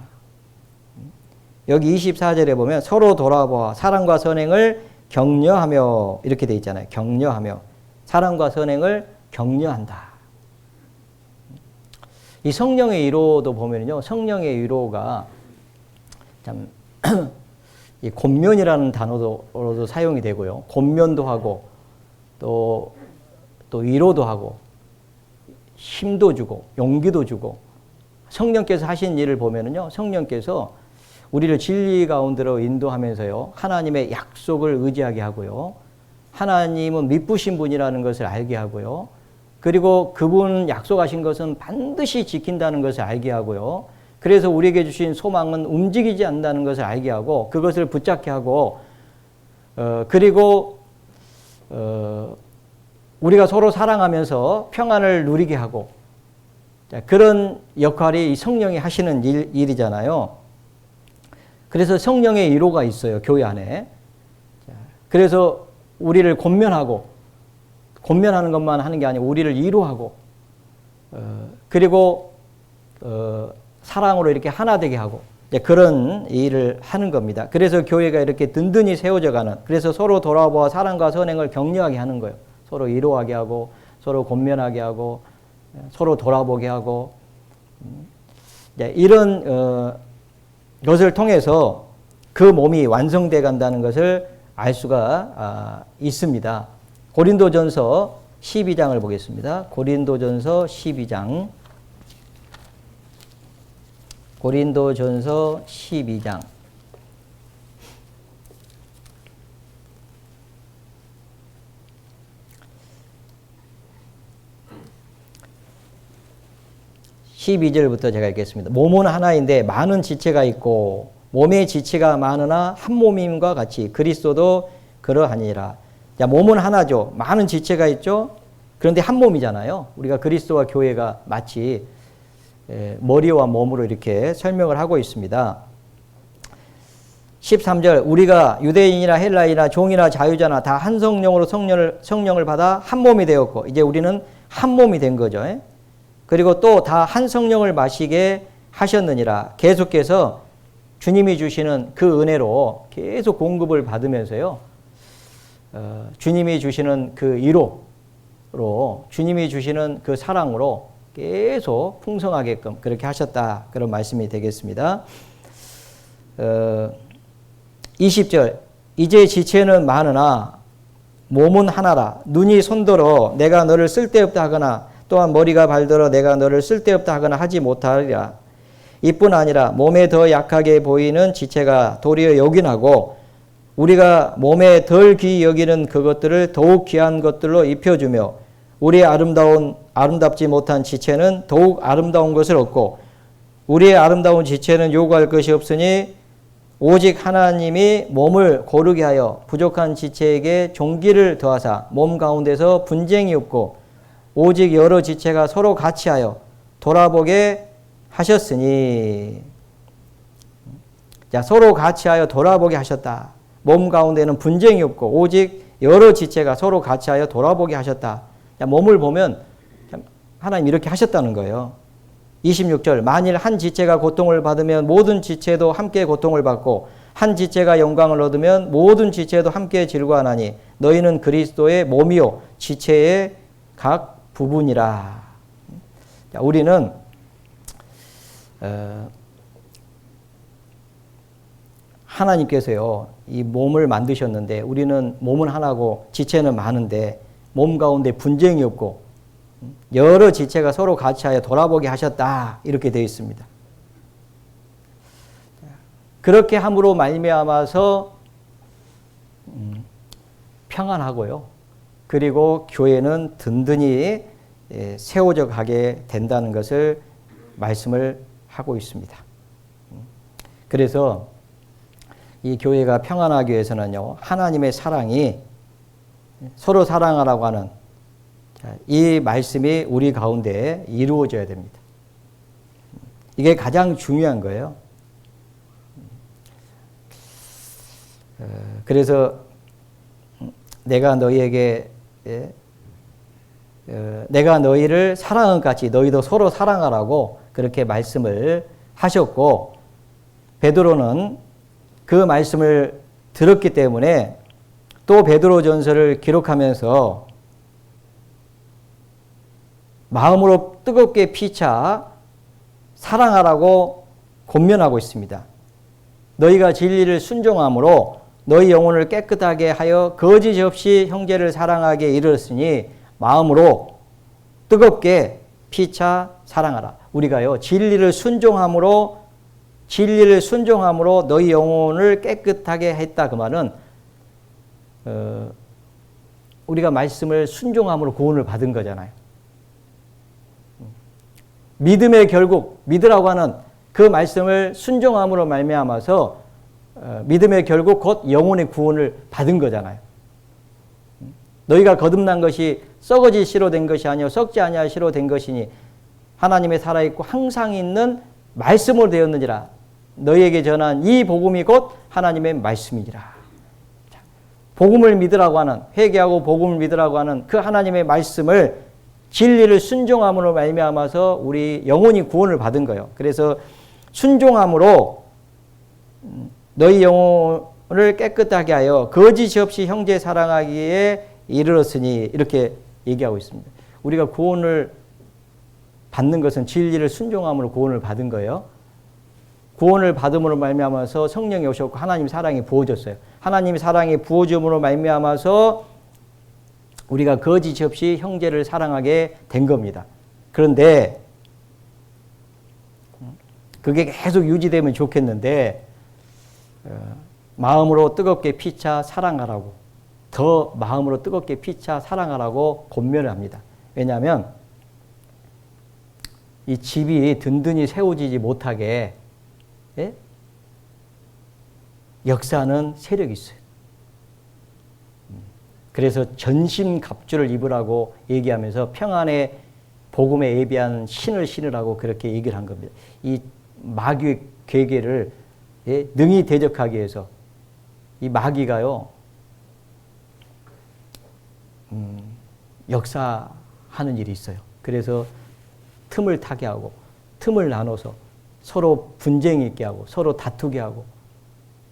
여기 24절에 보면 서로 돌아보아 사랑과 선행을 격려하며 이렇게 돼 있잖아요. 격려하며 사랑과 선행을 격려한다. 이 성령의 위로도 보면요, 성령의 위로가 참 이 권면이라는 단어로도 사용이 되고요, 권면도 하고 또 위로도 하고 힘도 주고 용기도 주고 성령께서 하신 일을 보면은요, 성령께서 우리를 진리 가운데로 인도하면서요, 하나님의 약속을 의지하게 하고요, 하나님은 믿으신 분이라는 것을 알게 하고요, 그리고 그분 약속하신 것은 반드시 지킨다는 것을 알게 하고요, 그래서 우리에게 주신 소망은 움직이지 않는다는 것을 알게 하고 그것을 붙잡게 하고 그리고 우리가 서로 사랑하면서 평안을 누리게 하고 그런 역할이 성령이 하시는 일이잖아요. 그래서 성령의 위로가 있어요, 교회 안에. 그래서 우리를 권면하는 것만 하는 게 아니고 우리를 위로하고 그리고 사랑으로 이렇게 하나 되게 하고 그런 일을 하는 겁니다. 그래서 교회가 이렇게 든든히 세워져 가는, 그래서 서로 돌아보아 사랑과 선행을 격려하게 하는 거예요. 서로 위로하게 하고 서로 권면하게 하고 서로 돌아보게 하고 이런 것을 통해서 그 몸이 완성돼 간다는 것을 알 수가 있습니다. 고린도전서 12장을 보겠습니다. 고린도전서 12장. 고린도전서 12장. (12절부터) 제가 읽겠습니다. 몸은 하나인데 많은 지체가 있고 몸의 지체가 많으나 한 몸임과 같이 그리스도도 그러하니라. 자, 몸은 하나죠. 많은 지체가 있죠. 그런데 한 몸이잖아요. 우리가 그리스도와 교회가 마치 머리와 몸으로 이렇게 설명을 하고 있습니다. 13절, 우리가 유대인이나 헬라인이나 종이나 자유자나 다 한 성령으로 성령을 받아 한 몸이 되었고, 이제 우리는 한 몸이 된 거죠. 그리고 또 다 한 성령을 마시게 하셨느니라. 계속해서 주님이 주시는 그 은혜로 계속 공급을 받으면서요, 주님이 주시는 그 위로로, 주님이 주시는 그 사랑으로 계속 풍성하게끔 그렇게 하셨다. 그런 말씀이 되겠습니다. 20절, 이제 지체는 많으나 몸은 하나라. 눈이 손들어 내가 너를 쓸데없다 하거나 또한 머리가 발들어 내가 너를 쓸데없다 하거나 하지 못하리라. 이뿐 아니라 몸에 더 약하게 보이는 지체가 도리어 요긴하고 우리가 몸에 덜 귀히 여기는 그것들을 더욱 귀한 것들로 입혀주며 우리의 아름답지 못한 지체는 더욱 아름다운 것을 얻고 우리의 아름다운 지체는 요구할 것이 없으니 오직 하나님이 몸을 고르게 하여 부족한 지체에게 종기를 더하사 몸 가운데서 분쟁이 없고 오직 여러 지체가 서로 같이 하여 돌아보게 하셨으니. 자, 서로 같이 하여 돌아보게 하셨다. 몸 가운데는 분쟁이 없고 오직 여러 지체가 서로 같이 하여 돌아보게 하셨다. 자, 몸을 보면 하나님 이렇게 하셨다는 거예요. 26절, 만일 한 지체가 고통을 받으면 모든 지체도 함께 고통을 받고 한 지체가 영광을 얻으면 모든 지체도 함께 즐거워하나니 너희는 그리스도의 몸이요 지체의 각 부분이라. 자, 우리는 하나님께서요 이 몸을 만드셨는데 우리는 몸은 하나고 지체는 많은데 몸 가운데 분쟁이 없고 여러 지체가 서로 같이 하여 돌아보게 하셨다. 이렇게 되어 있습니다. 그렇게 함으로 말미암아서 평안하고요. 그리고 교회는 든든히 세워져 가게 된다는 것을 말씀을 하고 있습니다. 그래서 이 교회가 평안하기 위해서는요, 하나님의 사랑이 서로 사랑하라고 하는 이 말씀이 우리 가운데 이루어져야 됩니다. 이게 가장 중요한 거예요. 그래서 내가 너희에게 내가 너희를 사랑한 것 같이 너희도 서로 사랑하라고 그렇게 말씀을 하셨고, 베드로는 그 말씀을 들었기 때문에 또 베드로전서를 기록하면서 마음으로 뜨겁게 피차 사랑하라고 권면하고 있습니다. 너희가 진리를 순종함으로 너희 영혼을 깨끗하게 하여 거짓 없이 형제를 사랑하게 이르렀으니 마음으로 뜨겁게 피차 사랑하라. 우리가요, 진리를 순종함으로 너희 영혼을 깨끗하게 했다. 그 말은 우리가 말씀을 순종함으로 구원을 받은 거잖아요. 믿음의 결국, 믿으라고 하는 그 말씀을 순종함으로 말미암아서 믿음의 결국 곧 영혼의 구원을 받은 거잖아요. 너희가 거듭난 것이 썩어질 씨로 된 것이 아니요 썩지 아니할 씨로 된 것이니 하나님의 살아있고 항상 있는 말씀으로 되었느니라. 너희에게 전한 이 복음이 곧 하나님의 말씀이니라. 복음을 믿으라고 하는, 회개하고 복음을 믿으라고 하는 그 하나님의 말씀을, 진리를 순종함으로 말미암아서 우리 영혼이 구원을 받은 거예요. 그래서 순종함으로 너희 영혼을 깨끗하게 하여 거짓이 없이 형제 사랑하기에 이르렀으니, 이렇게 얘기하고 있습니다. 우리가 구원을 받는 것은 진리를 순종함으로 구원을 받은 거예요. 구원을 받음으로 말미암아서 성령이 오셨고 하나님 사랑이 부어졌어요. 하나님 사랑이 부어짐으로 말미암아서 우리가 거짓 없이 형제를 사랑하게 된 겁니다. 그런데 그게 계속 유지되면 좋겠는데 마음으로 뜨겁게 피차 사랑하라고, 더 마음으로 뜨겁게 피차 사랑하라고 권면을 합니다. 왜냐하면 이 집이 든든히 세워지지 못하게 역사하는 세력이 있어요. 그래서 전신갑주를 입으라고 얘기하면서 평안의 복음에 예비한 신을 신으라고 그렇게 얘기를 한 겁니다. 이 마귀의 괴계를 능히 대적하기 위해서 이 마귀가요 역사하는 일이 있어요. 그래서 틈을 타게 하고 틈을 나눠서 서로 분쟁이 있게 하고 서로 다투게 하고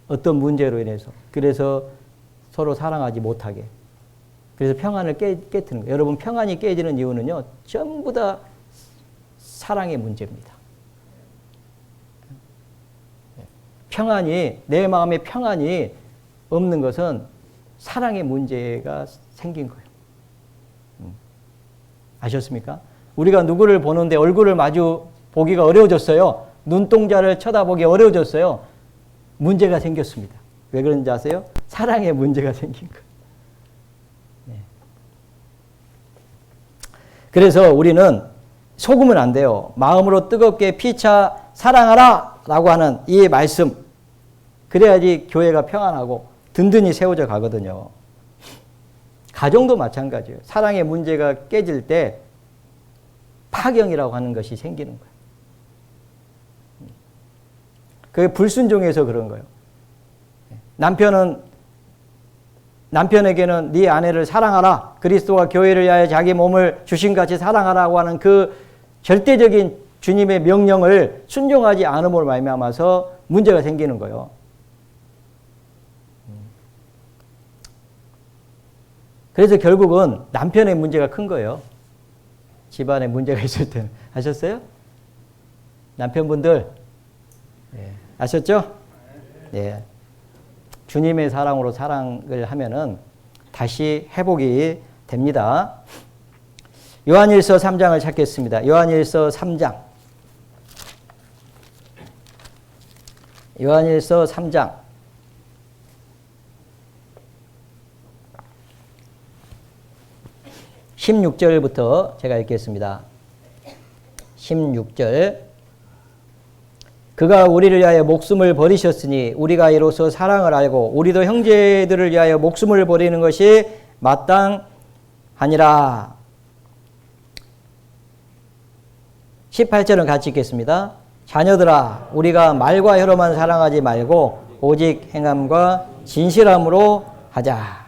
어떤 문제로 인해서 그래서 서로 사랑하지 못하게, 그래서 평안을 깨뜨리는 거예요. 여러분, 평안이 깨지는 이유는요 전부 다 사랑의 문제입니다. 평안이, 내 마음에 평안이 없는 것은 사랑의 문제가 생긴 거예요. 아셨습니까? 우리가 누구를 보는데 얼굴을 마주 보기가 어려워졌어요. 눈동자를 쳐다보기 어려워졌어요. 문제가 생겼습니다. 왜 그런지 아세요? 사랑의 문제가 생긴 거예요. 네. 그래서 우리는 속으면 안 돼요. 마음으로 뜨겁게 피차 사랑하라 라고 하는 이 말씀, 그래야지 교회가 평안하고 든든히 세워져 가거든요. 가정도 마찬가지예요. 사랑의 문제가 깨질 때 파경이라고 하는 것이 생기는 거예요. 그게 불순종해서 그런 거예요. 남편에게는 네 아내를 사랑하라, 그리스도와 교회를 위하여 자기 몸을 주신같이 사랑하라고 하는 그 절대적인 주님의 명령을 순종하지 않음으로 말미암아서 문제가 생기는 거예요. 그래서 결국은 남편의 문제가 큰 거예요. 집안에 문제가 있을 때는. 아셨어요? 남편분들, 네. 아셨죠? 네. 주님의 사랑으로 사랑을 하면은 다시 회복이 됩니다. 요한일서 3장을 찾겠습니다. 요한일서 3장. 요한일서 3장. 16절부터 제가 읽겠습니다. 16절. 그가 우리를 위하여 목숨을 버리셨으니 우리가 이로써 사랑을 알고 우리도 형제들을 위하여 목숨을 버리는 것이 마땅하니라. 18절은 같이 읽겠습니다. 자녀들아, 우리가 말과 혀로만 사랑하지 말고 오직 행함과 진실함으로 하자.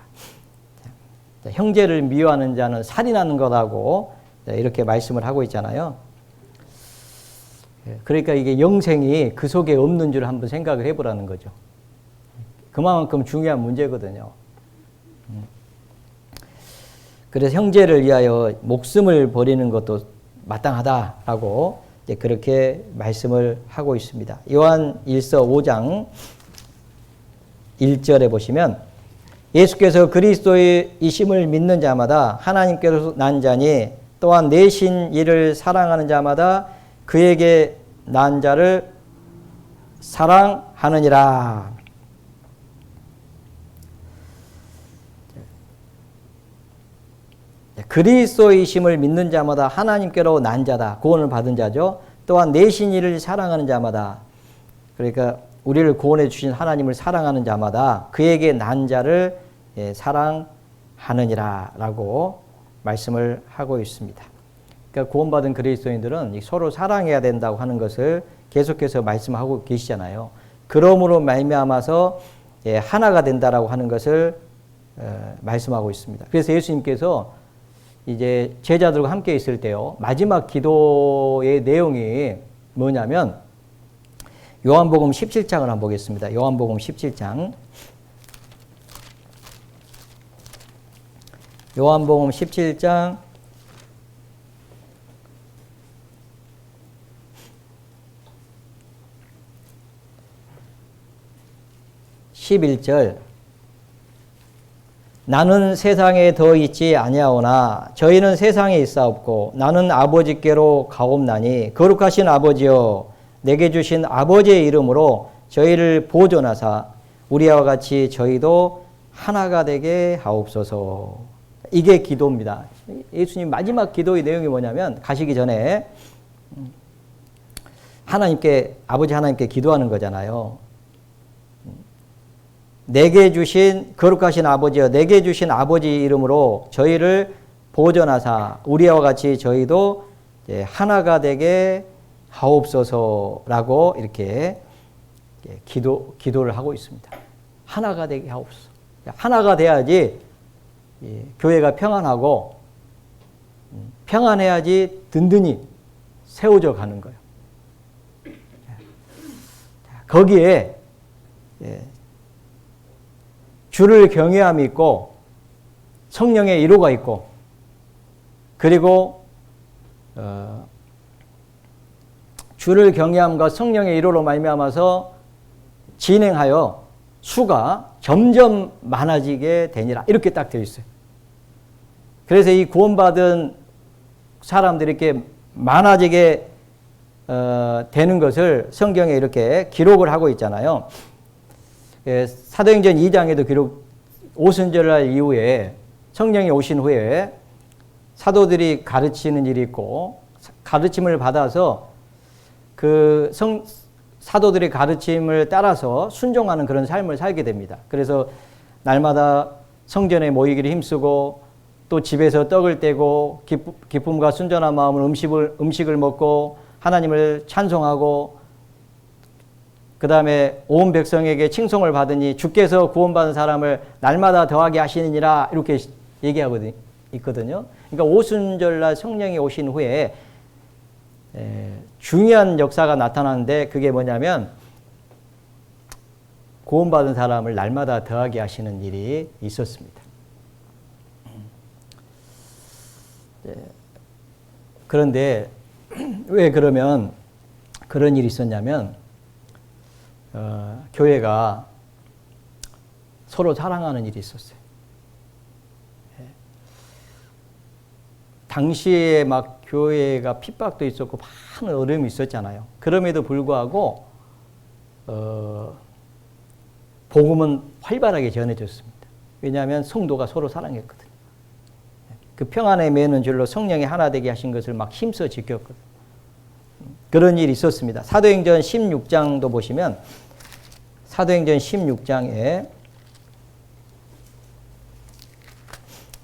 형제를 미워하는 자는 살인하는 거라고 이렇게 말씀을 하고 있잖아요. 그러니까 이게 영생이 그 속에 없는 줄 한번 생각을 해보라는 거죠. 그만큼 중요한 문제거든요. 그래서 형제를 위하여 목숨을 버리는 것도 마땅하다라고 이제 그렇게 말씀을 하고 있습니다. 요한 1서 5장 1절에 보시면 예수께서 그리스도이심을 믿는 자마다 하나님께로 난 자니 또한 내신 이를 사랑하는 자마다 그에게 난 자를 사랑하느니라. 그리스도이심을 믿는 자마다 하나님께로 난 자다. 구원을 받은 자죠. 또한 내신 이를 사랑하는 자마다, 그러니까 우리를 구원해 주신 하나님을 사랑하는 자마다 그에게 난 자를 사랑하느니라 라고 말씀을 하고 있습니다. 그러니까 구원받은 그리스도인들은 서로 사랑해야 된다고 하는 것을 계속해서 말씀하고 계시잖아요. 그러므로 말미암아서 하나가 된다라고 하는 것을 말씀하고 있습니다. 그래서 예수님께서 이제 제자들과 함께 있을 때요, 마지막 기도의 내용이 뭐냐면 요한복음 17장을 한번 보겠습니다. 요한복음 17장. 요한복음 17장 11절. 나는 세상에 더 있지 아니하오나 저희는 세상에 있사옵고 나는 아버지께로 가옵나니 거룩하신 아버지여 내게 주신 아버지의 이름으로 저희를 보존하사 우리와 같이 저희도 하나가 되게 하옵소서. 이게 기도입니다. 예수님 마지막 기도의 내용이 뭐냐면 가시기 전에 하나님께, 아버지 하나님께 기도하는 거잖아요. 내게 주신 거룩하신 아버지여 내게 주신 아버지 이름으로 저희를 보존하사 우리와 같이 저희도 하나가 되게 하옵소서라고 이렇게 기도를 하고 있습니다. 하나가 되게 하옵소서. 하나가 돼야지 교회가 평안하고 평안해야지 든든히 세워져 가는 거예요. 거기에 주를 경외함이 있고 성령의 이로가 있고 그리고 주를 경외함과 성령의 이로로 말미암아서 진행하여 수가 점점 많아지게 되니라. 이렇게 딱 되어 있어요. 그래서 이 구원받은 사람들이 이렇게 많아지게 되는 것을 성경에 이렇게 기록을 하고 있잖아요. 사도행전 2장에도 기록, 오순절날 이후에 성령이 오신 후에 사도들이 가르치는 일이 있고 가르침을 받아서 그 사도들의 가르침을 따라서 순종하는 그런 삶을 살게 됩니다. 그래서 날마다 성전에 모이기를 힘쓰고 또 집에서 떡을 떼고 기쁨과 순전한 마음으로 음식을 먹고 하나님을 찬송하고 그 다음에 온 백성에게 칭송을 받으니 주께서 구원받은 사람을 날마다 더하게 하시느니라 이렇게 얘기하고 있거든요. 그러니까 오순절날 성령이 오신 후에 중요한 역사가 나타나는데 그게 뭐냐면 구원받은 사람을 날마다 더하게 하시는 일이 있었습니다. 그런데 왜 그러면 그런 일이 있었냐면 교회가 서로 사랑하는 일이 있었어요. 당시에 막 교회가 핍박도 있었고 많은 어려움이 있었잖아요. 그럼에도 불구하고 복음은 활발하게 전해졌습니다. 왜냐하면 성도가 서로 사랑했거든요. 그 평안에 매는 줄로 성령이 하나 되게 하신 것을 막 힘써 지켰거든요. 그런 일이 있었습니다. 사도행전 16장도 보시면 사도행전 16장에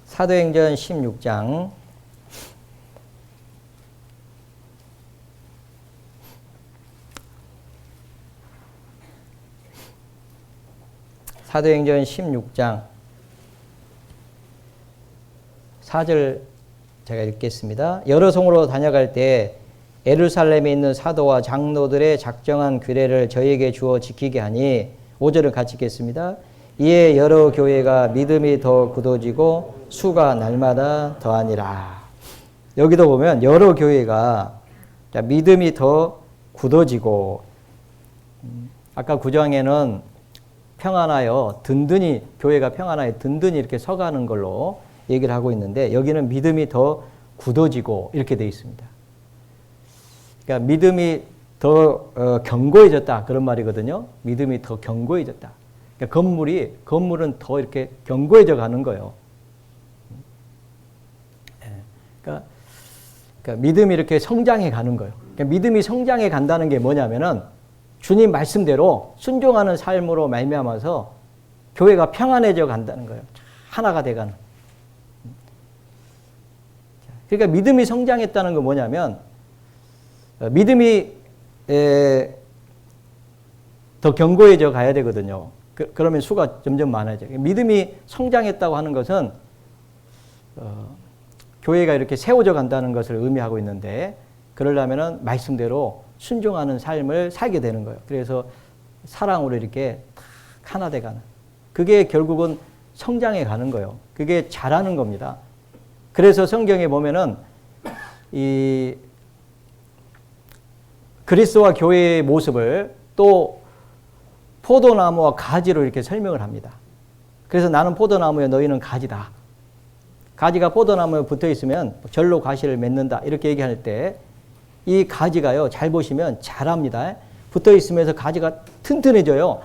사도행전 16장 사도행전 16장 4절 제가 읽겠습니다. 여러 성으로 다녀갈 때 예루살렘에 있는 사도와 장로들의 작정한 규례를 저희에게 주어 지키게 하니 5절을 같이 읽겠습니다. 이에 여러 교회가 믿음이 더 굳어지고 수가 날마다 더하니라. 여기도 보면 여러 교회가 믿음이 더 굳어지고, 아까 9장에는 평안하여 든든히, 교회가 평안하여 든든히 이렇게 서가는 걸로 얘기를 하고 있는데, 여기는 믿음이 더 굳어지고 이렇게 되어 있습니다. 그러니까 믿음이 더 견고해졌다, 그런 말이거든요. 믿음이 더 견고해졌다. 그러니까 건물은 더 이렇게 견고해져 가는 거예요. 그러니까 믿음이 이렇게 성장해 가는 거예요. 그러니까 믿음이 성장해 간다는 게 뭐냐면은 주님 말씀대로 순종하는 삶으로 말미암아서 교회가 평안해져 간다는 거예요. 하나가 돼 가는. 그러니까 믿음이 성장했다는 건 뭐냐면, 믿음이 더 견고해져 가야 되거든요. 그러면 수가 점점 많아져요. 믿음이 성장했다고 하는 것은 교회가 이렇게 세워져 간다는 것을 의미하고 있는데, 그러려면은 말씀대로 순종하는 삶을 살게 되는 거예요. 그래서 사랑으로 이렇게 하나 돼 가는. 그게 결국은 성장해 가는 거예요. 그게 자라는 겁니다. 그래서 성경에 보면은 이 그리스도와 교회의 모습을 또 포도나무와 가지로 이렇게 설명을 합니다. 그래서 나는 포도나무에 너희는 가지다. 가지가 포도나무에 붙어 있으면 절로 가시를 맺는다. 이렇게 얘기할 때 이 가지가요, 잘 보시면 자랍니다. 붙어 있으면서 가지가 튼튼해져요.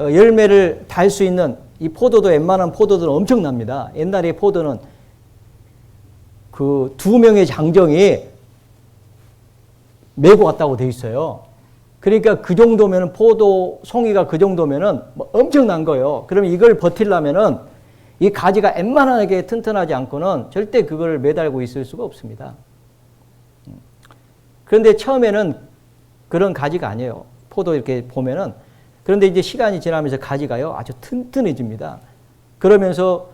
열매를 달 수 있는, 이 포도도 웬만한 포도들은 엄청납니다. 옛날에 포도는 그 2명의 장정이 메고 왔다고 돼 있어요. 그러니까 그 정도면은, 포도 송이가 그 정도면은 뭐 엄청난 거예요. 그러면 이걸 버틸려면은 이 가지가 웬만하게 튼튼하지 않고는 절대 그걸 매달고 있을 수가 없습니다. 그런데 처음에는 그런 가지가 아니에요. 포도 이렇게 보면은. 그런데 이제 시간이 지나면서 가지가요, 아주 튼튼해집니다. 그러면서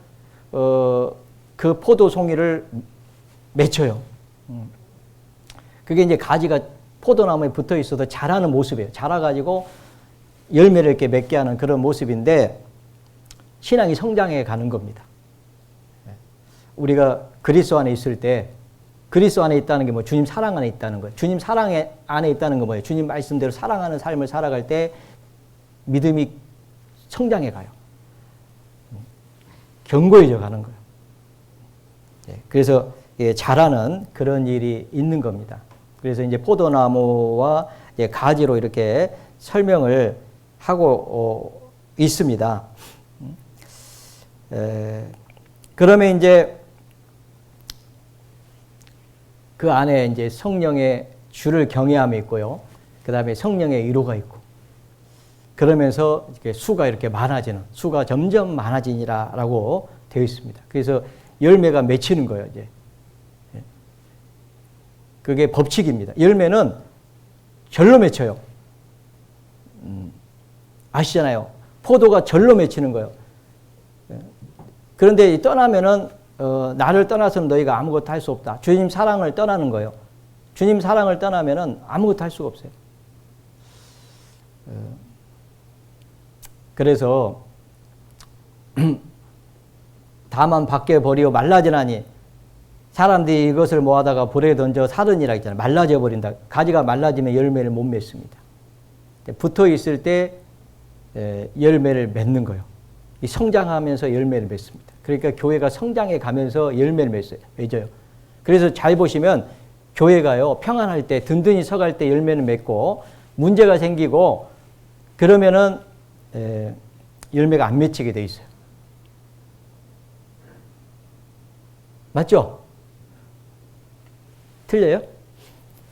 그 포도 송이를 맺혀요. 그게 이제 가지가 포도나무에 붙어 있어도 자라는 모습이에요. 자라가지고 열매를 이렇게 맺게 하는 그런 모습인데, 신앙이 성장해 가는 겁니다. 우리가 그리스도 안에 있을 때, 그리스도 안에 있다는 게 뭐, 주님 사랑 안에 있다는 거예요. 주님 사랑 안에 있다는 건 뭐예요? 주님 말씀대로 사랑하는 삶을 살아갈 때 믿음이 성장해 가요. 견고해져 가는 거예요. 그래서 자라는 그런 일이 있는 겁니다. 그래서 이제 포도나무와 이제 가지로 이렇게 설명을 하고 있습니다. 그러면 이제 그 안에 이제 성령의 주를 경외함이 있고요. 그 다음에 성령의 위로가 있고, 그러면서 이렇게 수가 이렇게 많아지는, 수가 점점 많아지니라라고 되어 있습니다. 그래서 열매가 맺히는 거예요, 이제. 그게 법칙입니다. 열매는 절로 맺혀요. 아시잖아요. 포도가 절로 맺히는 거예요. 그런데 떠나면은 나를 떠나서는 너희가 아무것도 할 수 없다. 주님 사랑을 떠나는 거예요. 주님 사랑을 떠나면은 아무것도 할 수가 없어요. 그래서 다만 밖에 버리고 말라지나니, 사람들이 이것을 모아다가 불에 던져 사르니라 했잖아요. 말라져 버린다. 가지가 말라지면 열매를 못 맺습니다. 붙어 있을 때 열매를 맺는 거예요. 이 성장하면서 열매를 맺습니다. 그러니까 교회가 성장해 가면서 열매를 맺어요. 그래서 잘 보시면 교회가요, 평안할 때, 든든히 서갈 때 열매를 맺고, 문제가 생기고 그러면은 열매가 안 맺히게 돼 있어요. 맞죠? 틀려요?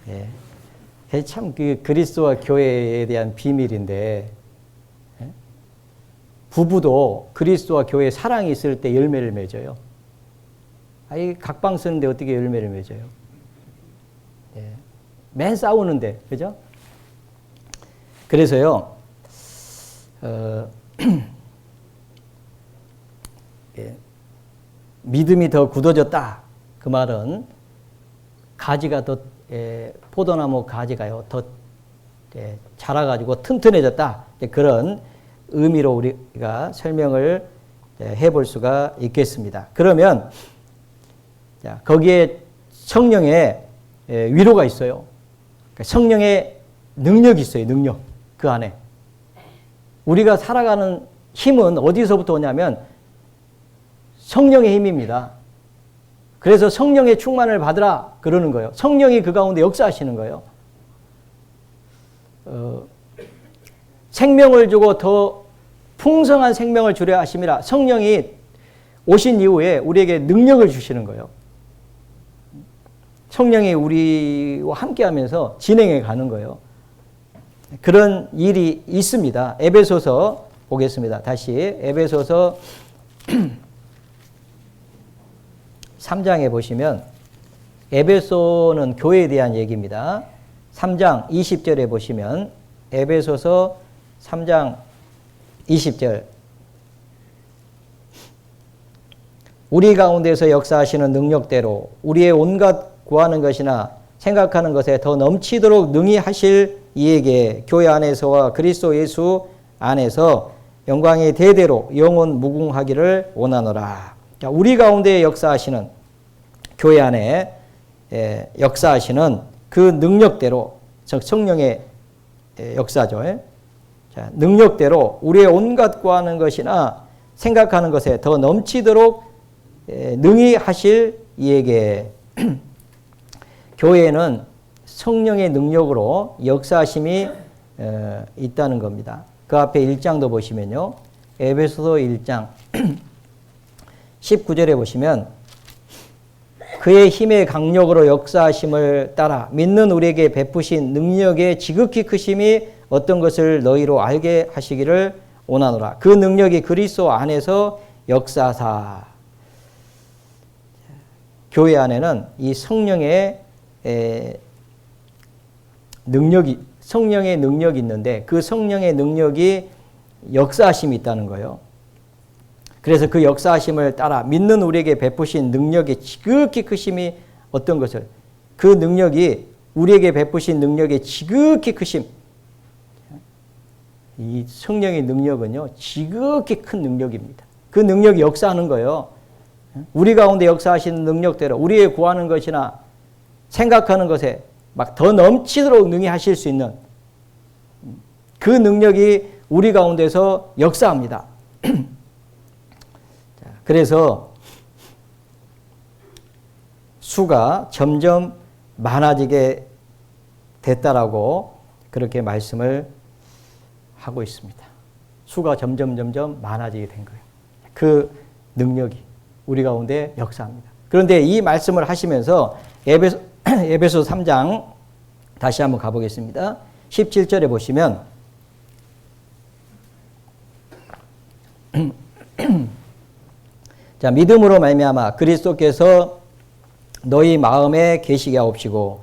예. 참 그 그리스도와 교회에 대한 비밀인데, 부부도 그리스도와 교회에 사랑이 있을 때 열매를 맺어요. 아이, 각방 쓰는데 어떻게 열매를 맺어요? 예. 맨 싸우는데, 그죠? 그래서요, 믿음이 더 굳어졌다. 그 말은 가지가 더 포도나무 가지가요 더 자라가지고 튼튼해졌다. 그런 의미로 우리가 설명을 해볼 수가 있겠습니다. 그러면 거기에 성령의 위로가 있어요. 성령의 능력이 있어요. 능력 그 안에. 우리가 살아가는 힘은 어디서부터 오냐면 성령의 힘입니다. 그래서 성령의 충만을 받으라 그러는 거예요. 성령이 그 가운데 역사하시는 거예요. 생명을 주고 더 풍성한 생명을 주려 하심이라. 성령이 오신 이후에 우리에게 능력을 주시는 거예요. 성령이 우리와 함께하면서 진행해 가는 거예요. 그런 일이 있습니다. 에베소서 보겠습니다. 다시 에베소서 3장에 보시면 에베소는 교회에 대한 얘기입니다. 3장 20절에 보시면 에베소서 3장 20절 우리 가운데서 역사하시는 능력대로 우리의 온갖 구하는 것이나 생각하는 것에 더 넘치도록 능히 하실 이에게 교회 안에서와 그리스도 예수 안에서 영광이 대대로 영원 무궁하기를 원하노라. 우리 가운데 역사하시는 교회 안에 역사하시는 그 능력대로 즉 성령의 역사죠. 자, 능력대로 우리의 온갖 구하는 것이나 생각하는 것에 더 넘치도록 능히 하실 이에게 교회에는 성령의 능력으로 역사하심이 있다는 겁니다. 그 앞에 1장도 보시면요. 에베소서 1장 19절에 보시면 그의 힘의 강력으로 역사하심을 따라 믿는 우리에게 베푸신 능력의 지극히 크심이 어떤 것을 너희로 알게 하시기를 원하노라. 그 능력이 그리스도 안에서 역사하사. 교회 안에는 이 성령의 능력이 있는데 그 성령의 능력이 역사하심이 있다는 거예요. 그래서 그 역사하심을 따라 믿는 우리에게 베푸신 능력의 지극히 크심이 어떤 것을 그 능력이 우리에게 베푸신 능력의 지극히 크심 이 성령의 능력은요 지극히 큰 능력입니다. 그 능력이 역사하는 거예요. 우리 가운데 역사하시는 능력대로 우리의 구하는 것이나 생각하는 것에 막 더 넘치도록 능히 하실 수 있는 그 능력이 우리 가운데서 역사합니다. 그래서 수가 점점 많아지게 됐다라고 그렇게 말씀을 하고 있습니다. 수가 점점 많아지게 된 거예요. 그 능력이 우리 가운데 역사합니다. 그런데 이 말씀을 하시면서 에베소 3장 다시 한번 가보겠습니다. 17절에 보시면 자, 믿음으로 말미암아 그리스도께서 너희 마음에 계시게 하옵시고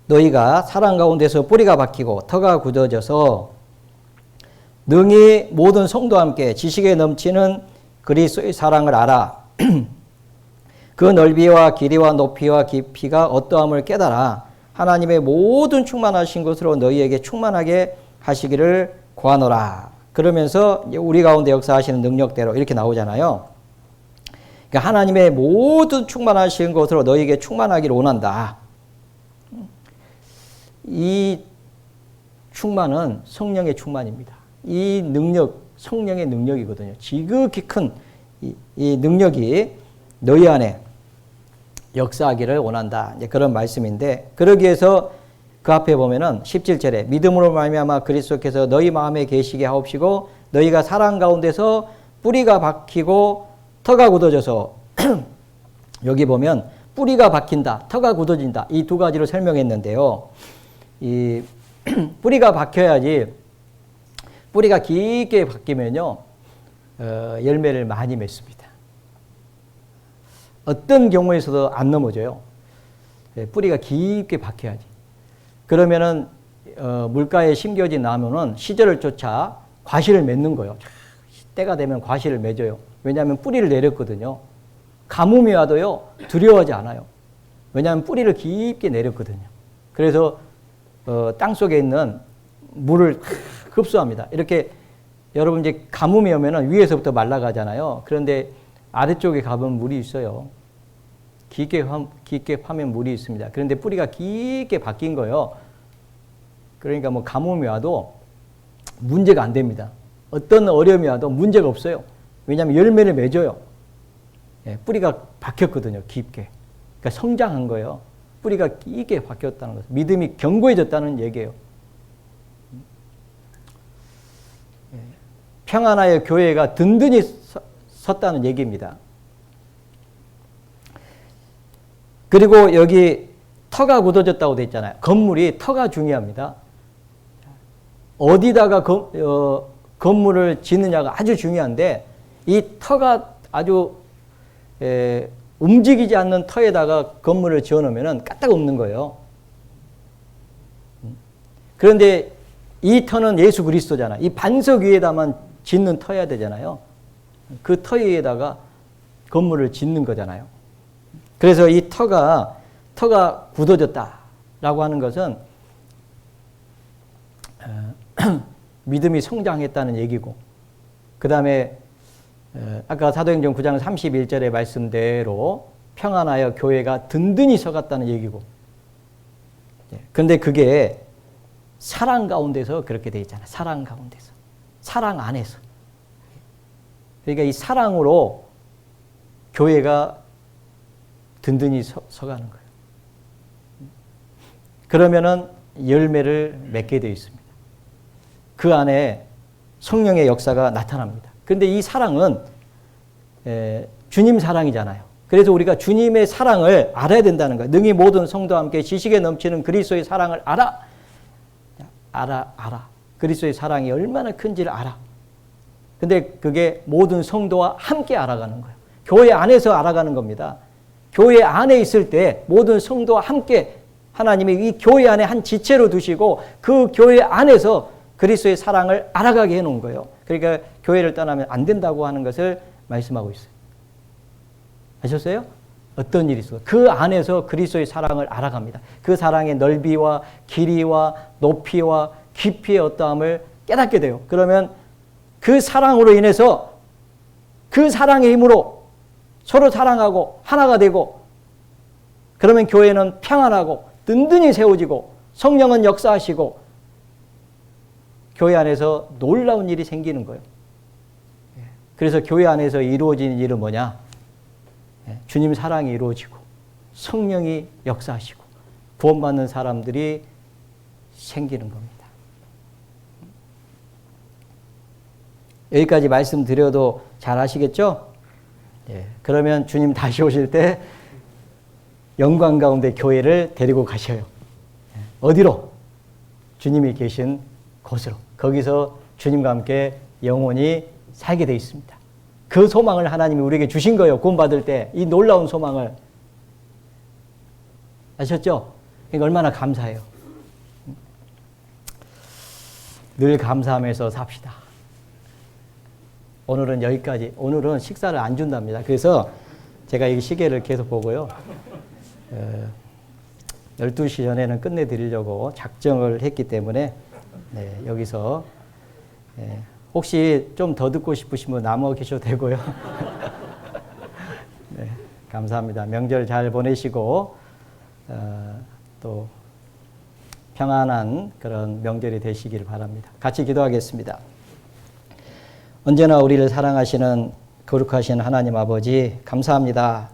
너희가 사랑 가운데서 뿌리가 박히고 터가 굳어져서 능히 모든 성도와 함께 지식에 넘치는 그리스도의 사랑을 알아. 그 넓이와 길이와 높이와 깊이가 어떠함을 깨달아 하나님의 모든 충만하신 것으로 너희에게 충만하게 하시기를 구하노라. 그러면서 우리 가운데 역사하시는 능력대로 이렇게 나오잖아요. 그러니까 하나님의 모든 충만하신 것으로 너희에게 충만하기를 원한다. 이 충만은 성령의 충만입니다. 이 능력, 성령의 능력이거든요. 지극히 큰 이 능력이 너희 안에 역사하기를 원한다. 이제 그런 말씀인데 그러기 위해서 그 앞에 보면은 17절에 믿음으로 말미암아 그리스도께서 너희 마음에 계시게 하옵시고 너희가 사랑 가운데서 뿌리가 박히고 터가 굳어져서 여기 보면 뿌리가 박힌다, 터가 굳어진다. 이 두 가지를 설명했는데요. 이 뿌리가 박혀야지 뿌리가 깊게 박히면요 열매를 많이 맺습니다. 어떤 경우에서도 안 넘어져요. 뿌리가 깊게 박혀야지. 그러면은 물가에 심겨진 나무는 시절을 쫓아 과실을 맺는 거예요. 때가 되면 과실을 맺어요. 왜냐하면 뿌리를 내렸거든요. 가뭄이 와도요, 두려워하지 않아요. 왜냐하면 뿌리를 깊게 내렸거든요. 그래서 땅 속에 있는 물을 흡수합니다. 이렇게 여러분 이제 가뭄이 오면은 위에서부터 말라가잖아요. 그런데 아래쪽에 가면 물이 있어요. 깊게 파면 물이 있습니다. 그런데 뿌리가 깊게 박힌 거예요. 그러니까 뭐 가뭄이 와도 문제가 안 됩니다. 어떤 어려움이 와도 문제가 없어요. 왜냐하면 열매를 맺어요. 예, 뿌리가 박혔거든요. 깊게. 그러니까 성장한 거예요. 뿌리가 깊게 박혔다는 것. 믿음이 견고해졌다는 얘기예요. 평안하여 교회가 든든히 섰다는 얘기입니다. 그리고 여기 터가 굳어졌다고 돼 있잖아요. 건물이 터가 중요합니다. 어디다가 건물을 짓느냐가 아주 중요한데 이 터가 아주 움직이지 않는 터에다가 건물을 지어놓으면 까딱없는 거예요. 그런데 이 터는 예수 그리스도잖아요. 이 반석 위에다만 짓는 터야 되잖아요. 그 터 위에다가 건물을 짓는 거잖아요. 그래서 이 터가 굳어졌다라고 하는 것은 믿음이 성장했다는 얘기고, 그 다음에 아까 사도행전 9장 31절의 말씀대로 평안하여 교회가 든든히 서갔다는 얘기고, 그런데 그게 사랑 가운데서 그렇게 돼 있잖아요. 사랑 가운데서. 사랑 안에서. 그러니까 이 사랑으로 교회가 든든히 서가는 거예요. 그러면은 열매를 맺게 되어 있습니다. 그 안에 성령의 역사가 나타납니다. 그런데 이 사랑은 주님 사랑이잖아요. 그래서 우리가 주님의 사랑을 알아야 된다는 거예요. 능히 모든 성도와 함께 지식에 넘치는 그리스도의 사랑을 알아. 그리스도의 사랑이 얼마나 큰지를 알아. 근데 그게 모든 성도와 함께 알아가는 거예요. 교회 안에서 알아가는 겁니다. 교회 안에 있을 때 모든 성도와 함께 하나님이 이 교회 안에 한 지체로 두시고 그 교회 안에서 그리스도의 사랑을 알아가게 해놓은 거예요. 그러니까 교회를 떠나면 안 된다고 하는 것을 말씀하고 있어요. 아셨어요? 어떤 일이 있어? 그 안에서 그리스도의 사랑을 알아갑니다. 그 사랑의 넓이와 길이와 높이와 깊이의 어떠함을 깨닫게 돼요. 그러면 그 사랑으로 인해서 그 사랑의 힘으로 서로 사랑하고 하나가 되고, 그러면 교회는 평안하고 든든히 세워지고 성령은 역사하시고 교회 안에서 놀라운 일이 생기는 거예요. 그래서 교회 안에서 이루어지는 일은 뭐냐? 주님 사랑이 이루어지고 성령이 역사하시고 구원받는 사람들이 생기는 겁니다. 여기까지 말씀드려도 잘 아시겠죠? 그러면 주님 다시 오실 때 영광 가운데 교회를 데리고 가셔요. 어디로? 주님이 계신 곳으로. 거기서 주님과 함께 영원히 살게 되어 있습니다. 그 소망을 하나님이 우리에게 주신 거예요. 구원받을 때 이 놀라운 소망을. 아셨죠? 그러니까 얼마나 감사해요. 늘 감사하면서 삽시다. 오늘은 여기까지. 오늘은 식사를 안 준답니다. 그래서 제가 이 시계를 계속 보고요. 12시 전에는 끝내드리려고 작정을 했기 때문에 여기서 혹시 좀 더 듣고 싶으시면 남아 계셔도 되고요. 감사합니다. 명절 잘 보내시고 또 평안한 그런 명절이 되시길 바랍니다. 같이 기도하겠습니다. 언제나 우리를 사랑하시는 거룩하신 하나님 아버지, 감사합니다.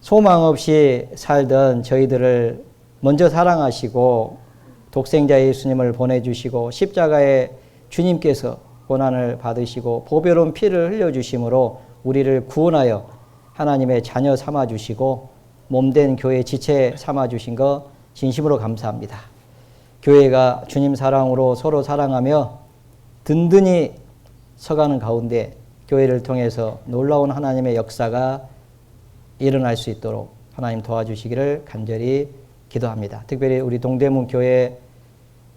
소망 없이 살던 저희들을 먼저 사랑하시고 독생자 예수님을 보내주시고 십자가에 주님께서 고난을 받으시고 보배로운 피를 흘려주심으로 우리를 구원하여 하나님의 자녀 삼아주시고 몸된 교회 지체 삼아주신 것 진심으로 감사합니다. 교회가 주님 사랑으로 서로 사랑하며 든든히 서가는 가운데 교회를 통해서 놀라운 하나님의 역사가 일어날 수 있도록 하나님 도와주시기를 간절히 기도합니다. 특별히 우리 동대문 교회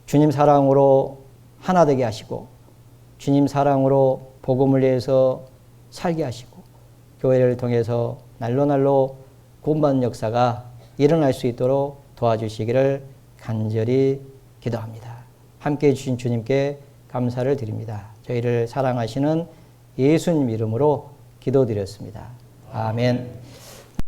주님 사랑으로 하나 되게 하시고 주님 사랑으로 복음을 위해서 살게 하시고 교회를 통해서 날로 구원받는 역사가 일어날 수 있도록 도와주시기를 간절히 기도합니다. 함께해 주신 주님께 감사를 드립니다. 저희를 사랑하시는 예수님 이름으로 기도드렸습니다. 아멘.